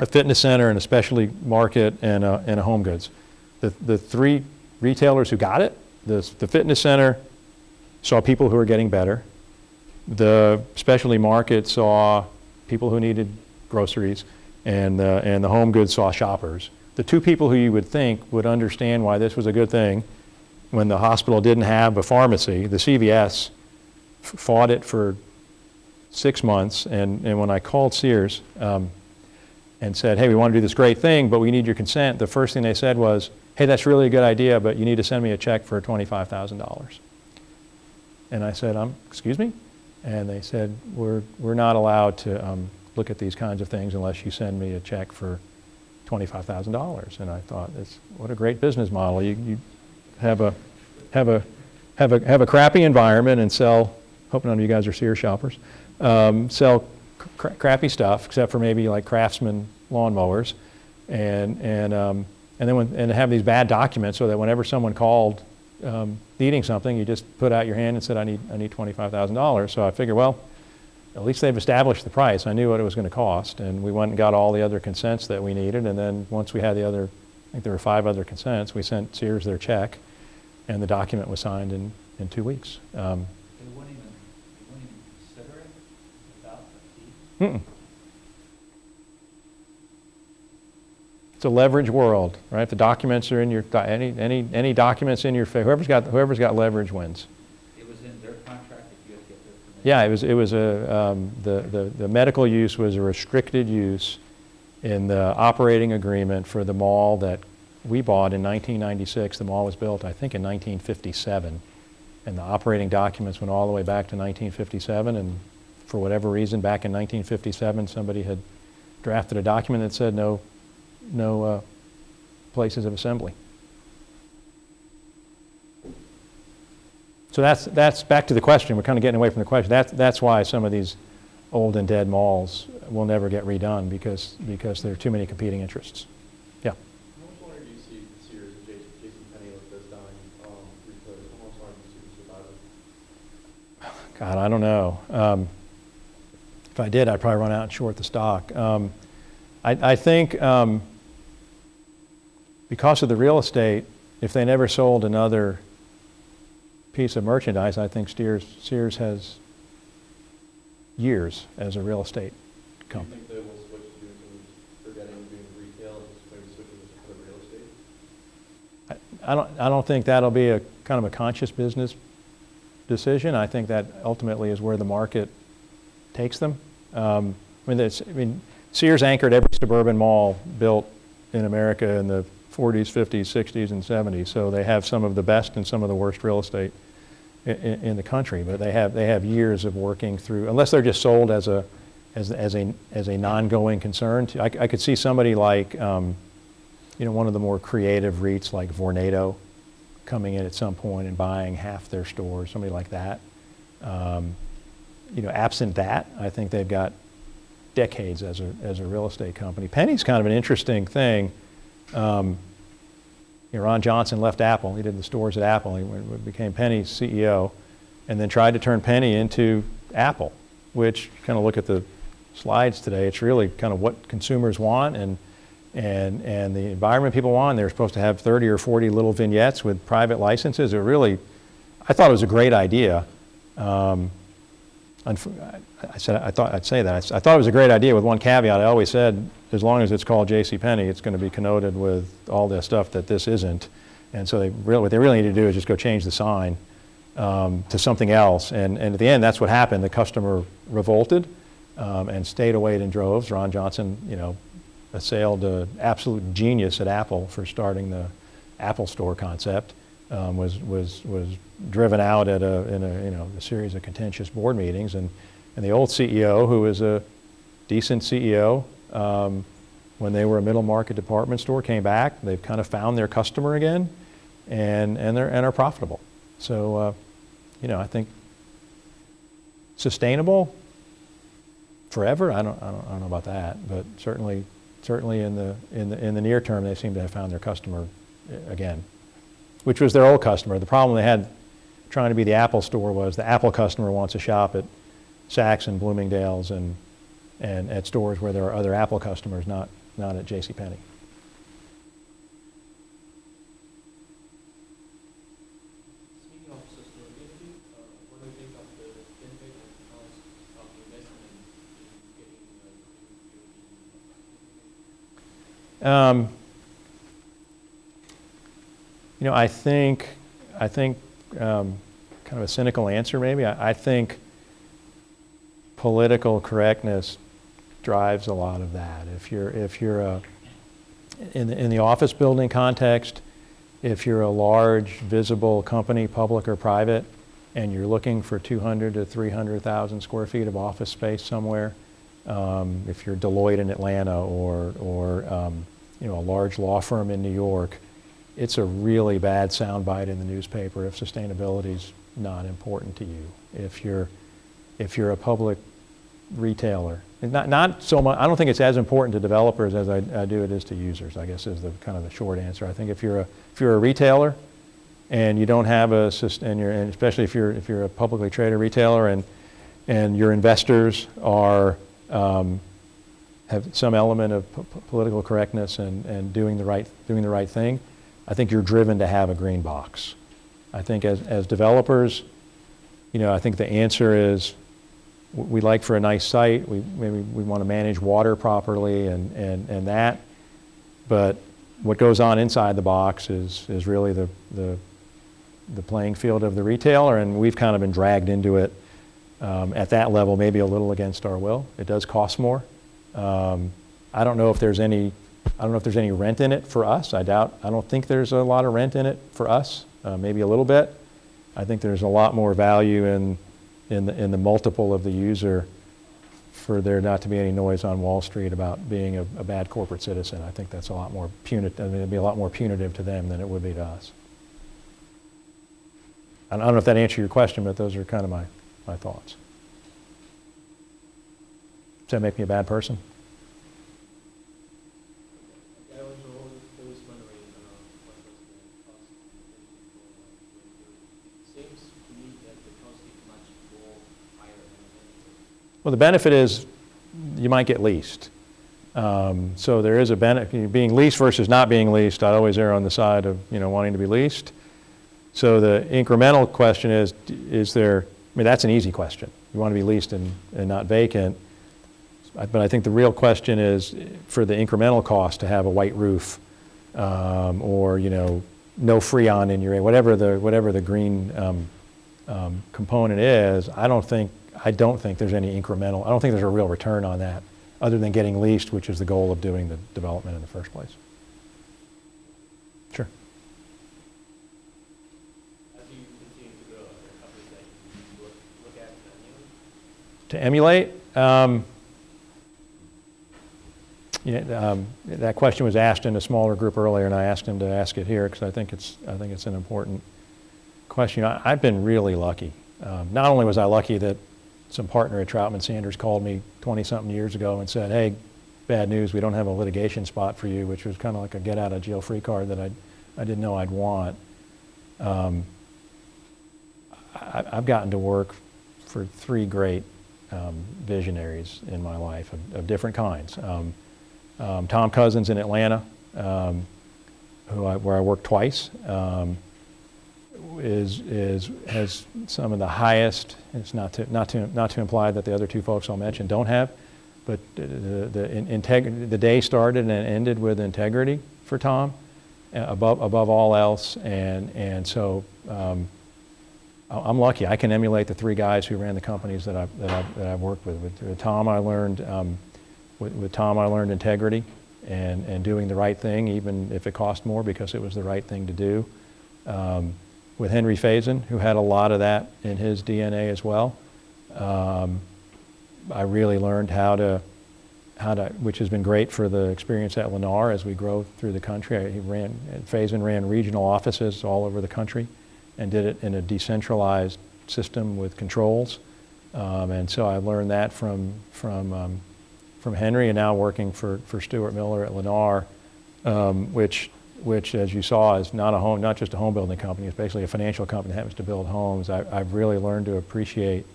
fitness center and a specialty market and a home goods. The three retailers who got it, the fitness center saw people who were getting better. The specialty market saw people who needed groceries, and the home goods saw shoppers. The two people who you would think would understand why this was a good thing when the hospital didn't have a pharmacy, the CVS fought it for 6 months, and when I called Sears and said, hey, we want to do this great thing, but we need your consent, the first thing they said was, hey, that's really a good idea, but you need to send me a check for $25,000. And I said, excuse me? And they said, we're not allowed to look at these kinds of things unless you send me a check for $25,000. And I thought, what a great business model. You have a crappy environment and sell, hope none of you guys are Sears shoppers, sell crappy stuff, except for maybe like Craftsman lawnmowers, and then have these bad documents so that whenever someone called needing something, you just put out your hand and said, I need $25,000. So I figured, well, at least they've established the price. I knew what it was going to cost, and we went and got all the other consents that we needed, and then once we had the other, I think there were 5 other consents, we sent Sears their check, and the document was signed in 2 weeks. They wouldn't even consider it without the fee? It's a leverage world, right? If the documents are in your, any documents in your favor, whoever's got leverage wins. It was in their contract that you had to get their permission? Yeah, it was the medical use was a restricted use in the operating agreement for the mall that we bought in 1996. The mall was built, I think, in 1957. And the operating documents went all the way back to 1957. And for whatever reason, back in 1957, somebody had drafted a document that said no places of assembly. So that's back to the question. We're kind of getting away from the question. That's why some of these old and dead malls will never get redone because there are too many competing interests. Yeah. How much longer do you see Sears and JCPenney with those dying retailers? How much longer do you see them surviving? God, I don't know. If I did, I'd probably run out and short the stock. I think because of the real estate, if they never sold another piece of merchandise, I think Sears has years as a real estate company. Do you think they will switch to doing some, forgetting doing retail and just maybe switching to the real estate? I don't think that'll be a kind of a conscious business decision. I think that ultimately is where the market takes them. I mean, Sears anchored every suburban mall built in America in the 40s, 50s, 60s, and 70s. So they have some of the best and some of the worst real estate in the country. But they have years of working through, unless they're just sold as a non-going concern. I could see somebody like one of the more creative REITs like Vornado coming in at some point and buying half their stores, somebody like that. Absent that, I think they've got decades as a real estate company. Penny's kind of an interesting thing. Ron Johnson left Apple. He did the stores at Apple. He became Penny's CEO and then tried to turn Penny into Apple, which, kind of look at the slides today, it's really kind of what consumers want and the environment people want. They're supposed to have 30 or 40 little vignettes with private licenses. I thought it was a great idea. I thought it was a great idea with one caveat. I always said, as long as it's called JCPenney, it's going to be connoted with all the stuff that this isn't. And so what they really need to do is just go change the sign to something else. And at the end, that's what happened. The customer revolted and stayed away in droves. Ron Johnson, assailed an absolute genius at Apple for starting the Apple Store concept. Was driven out in a series of contentious board meetings, and the old CEO, who was a decent CEO when they were a middle market department store, came back. They've kind of found their customer again, and are profitable. So I think sustainable forever. I don't know about that, but certainly in the near term, they seem to have found their customer again, which was their old customer. The problem they had trying to be the Apple store was the Apple customer wants to shop at Saks and Bloomingdale's and at stores where there are other Apple customers, not at JCPenney. Speaking of sustainability, what do you think of the benefit and cost of investment in getting I think kind of a cynical answer maybe. I think political correctness drives a lot of that. If you're in the office building context, if you're a large visible company, public or private, and you're looking for 200 to 300,000 square feet of office space somewhere, if you're Deloitte in Atlanta or a large law firm in New York, it's a really bad soundbite in the newspaper if sustainability's not important to you. If you're a public retailer, not so much. I don't think it's as important to developers as I do it is to users, I guess, is the kind of the short answer. I think if you're a retailer and you don't have and especially if you're a publicly traded retailer and your investors are have some element of political correctness and doing the right thing, I think you're driven to have a green box. I think as developers, I think the answer is we like for a nice site, maybe we want to manage water properly and that. but what goes on inside the box is really the playing field of the retailer, and we've kind of been dragged into it at that level, maybe a little against our will. It does cost more. I don't know if there's any rent in it for us. I don't think there's a lot of rent in it for us. Maybe a little bit. I think there's a lot more value in the multiple of the user for there not to be any noise on Wall Street about being a bad corporate citizen. I think that's a lot more punitive. I mean, it'd be a lot more punitive to them than it would be to us. I don't know if that answered your question, but those are kind of my thoughts. Does that make me a bad person? I was always wondering what was the cost for seems to me that the cost is much more higher than the benefit. Well, the benefit is you might get leased. So there is a benefit. Being leased versus not being leased, I always err on the side of wanting to be leased. So the incremental question is there, I mean, that's an easy question. You want to be leased and not vacant. But I think the real question is for the incremental cost to have a white roof or, no Freon in your, whatever the green component is, I don't think there's any incremental, I don't think there's a real return on that other than getting leased, which is the goal of doing the development in the first place. Sure. As you continue to grow, are there companies that you look at To emulate, that question was asked in a smaller group earlier, and I asked him to ask it here because I think it's an important question. I've been really lucky. Not only was I lucky that some partner at Troutman Sanders called me 20-something years ago and said, "Hey, bad news, we don't have a litigation spot for you," which was kind of like a get-out-of-jail-free card that I didn't know I'd want. I've gotten to work for three great visionaries in my life of different kinds. Tom Cousins in Atlanta, where I worked twice, has some of the highest. It's not to imply that the other two folks I'll mention don't have, but the day started and ended with integrity for Tom, above all else, and so I'm lucky. I can emulate the three guys who ran the companies that I've worked with. With Tom, I learned. With Tom, I learned integrity and doing the right thing, even if it cost more, because it was the right thing to do. With Henry Faison, who had a lot of that in his DNA as well, I really learned how to, which has been great for the experience at Lennar as we grow through the country. Faison ran regional offices all over the country and did it in a decentralized system with controls. And so I learned that from Henry, and now working for Stuart Miller at Lennar, which, as you saw, is not just a home building company. It's basically a financial company that happens to build homes. I've really learned to appreciate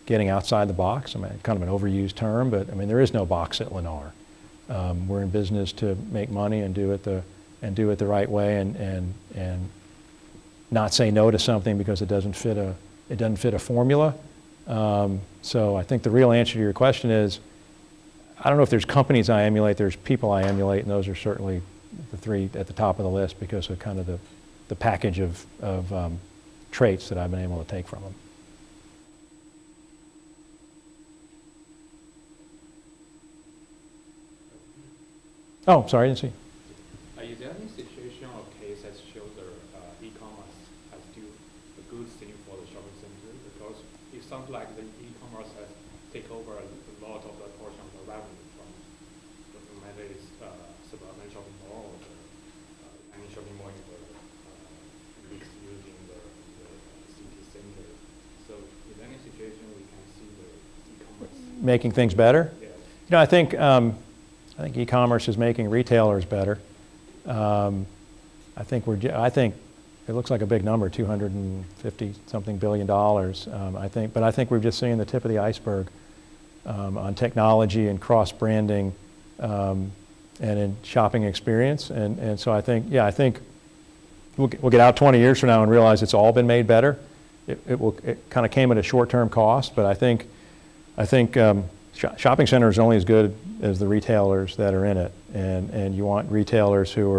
getting outside the box. I mean, kind of an overused term, but I mean, there is no box at Lennar. We're in business to make money and do it the right way, and not say no to something because it doesn't fit a formula. So I think the real answer to your question is, I don't know if there's companies I emulate, there's people I emulate, and those are certainly the three at the top of the list because of kind of the package of traits that I've been able to take from them. Oh, sorry, I didn't see. Is there any situation or case that shows the e-commerce has still a good thing for the shopping center? Because it sounds like the e-commerce has taken over a lot of the portion of the revenue from whether it's suburban shopping mall or any shopping mall in the mixed using the city center. So is there any situation we can see the e-commerce making things better? Yes. I think e-commerce is making retailers better. I think it looks like a big number, $250-something billion. But I think we're just seeing the tip of the iceberg on technology and cross-branding and in shopping experience. And so I think we'll get out 20 years from now and realize it's all been made better. It kind of came at a short-term cost, but I think shopping center is only as good as the retailers that are in it. and you want retailers who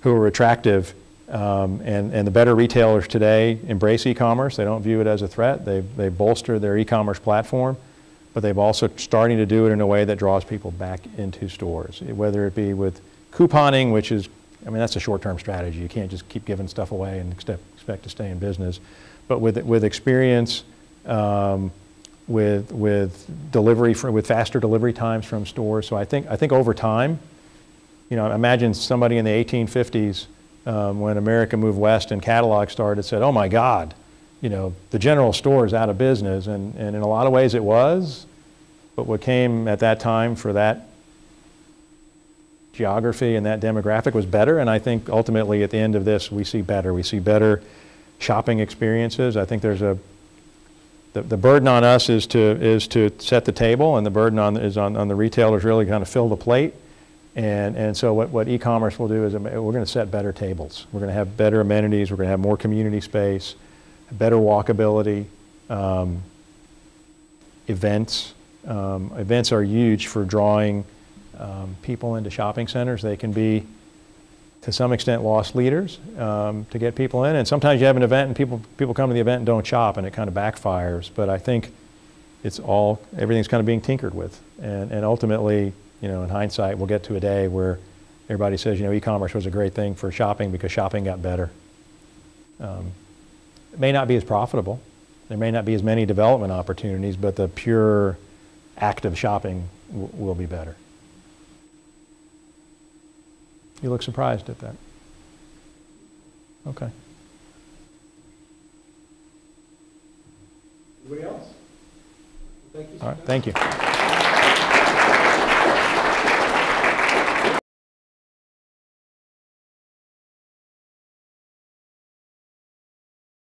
are attractive. And the better retailers today embrace e-commerce. They don't view it as a threat. They bolster their e-commerce platform, but they've also starting to do it in a way that draws people back into stores, whether it be with couponing, which is, I mean, that's a short-term strategy. You can't just keep giving stuff away and expect to stay in business. But with experience, with delivery, with faster delivery times from stores. So I think over time, you know, imagine somebody in the 1850s when America moved west and catalogs started, said, oh my God, you know, the general store is out of business. And in a lot of ways it was, but what came at that time for that geography and that demographic was better. And I think ultimately at the end of this, we see better. We see better shopping experiences. I think there's the burden on us is to set the table, and the burden is on the retailers really kind of fill the plate. And so what e-commerce will do is we're going to set better tables. We're going to have better amenities. We're going to have more community space, better walkability, events. Events are huge for drawing people into shopping centers. They can be, to some extent, loss leaders to get people in. And sometimes you have an event and people come to the event and don't shop, and it kind of backfires. But I think everything's kind of being tinkered with. And ultimately, you know, in hindsight, we'll get to a day where everybody says, you know, e-commerce was a great thing for shopping because shopping got better. It may not be as profitable. There may not be as many development opportunities, but the pure act of shopping will be better. You look surprised at that. Okay. Anybody else? Thank you. All right, thank you.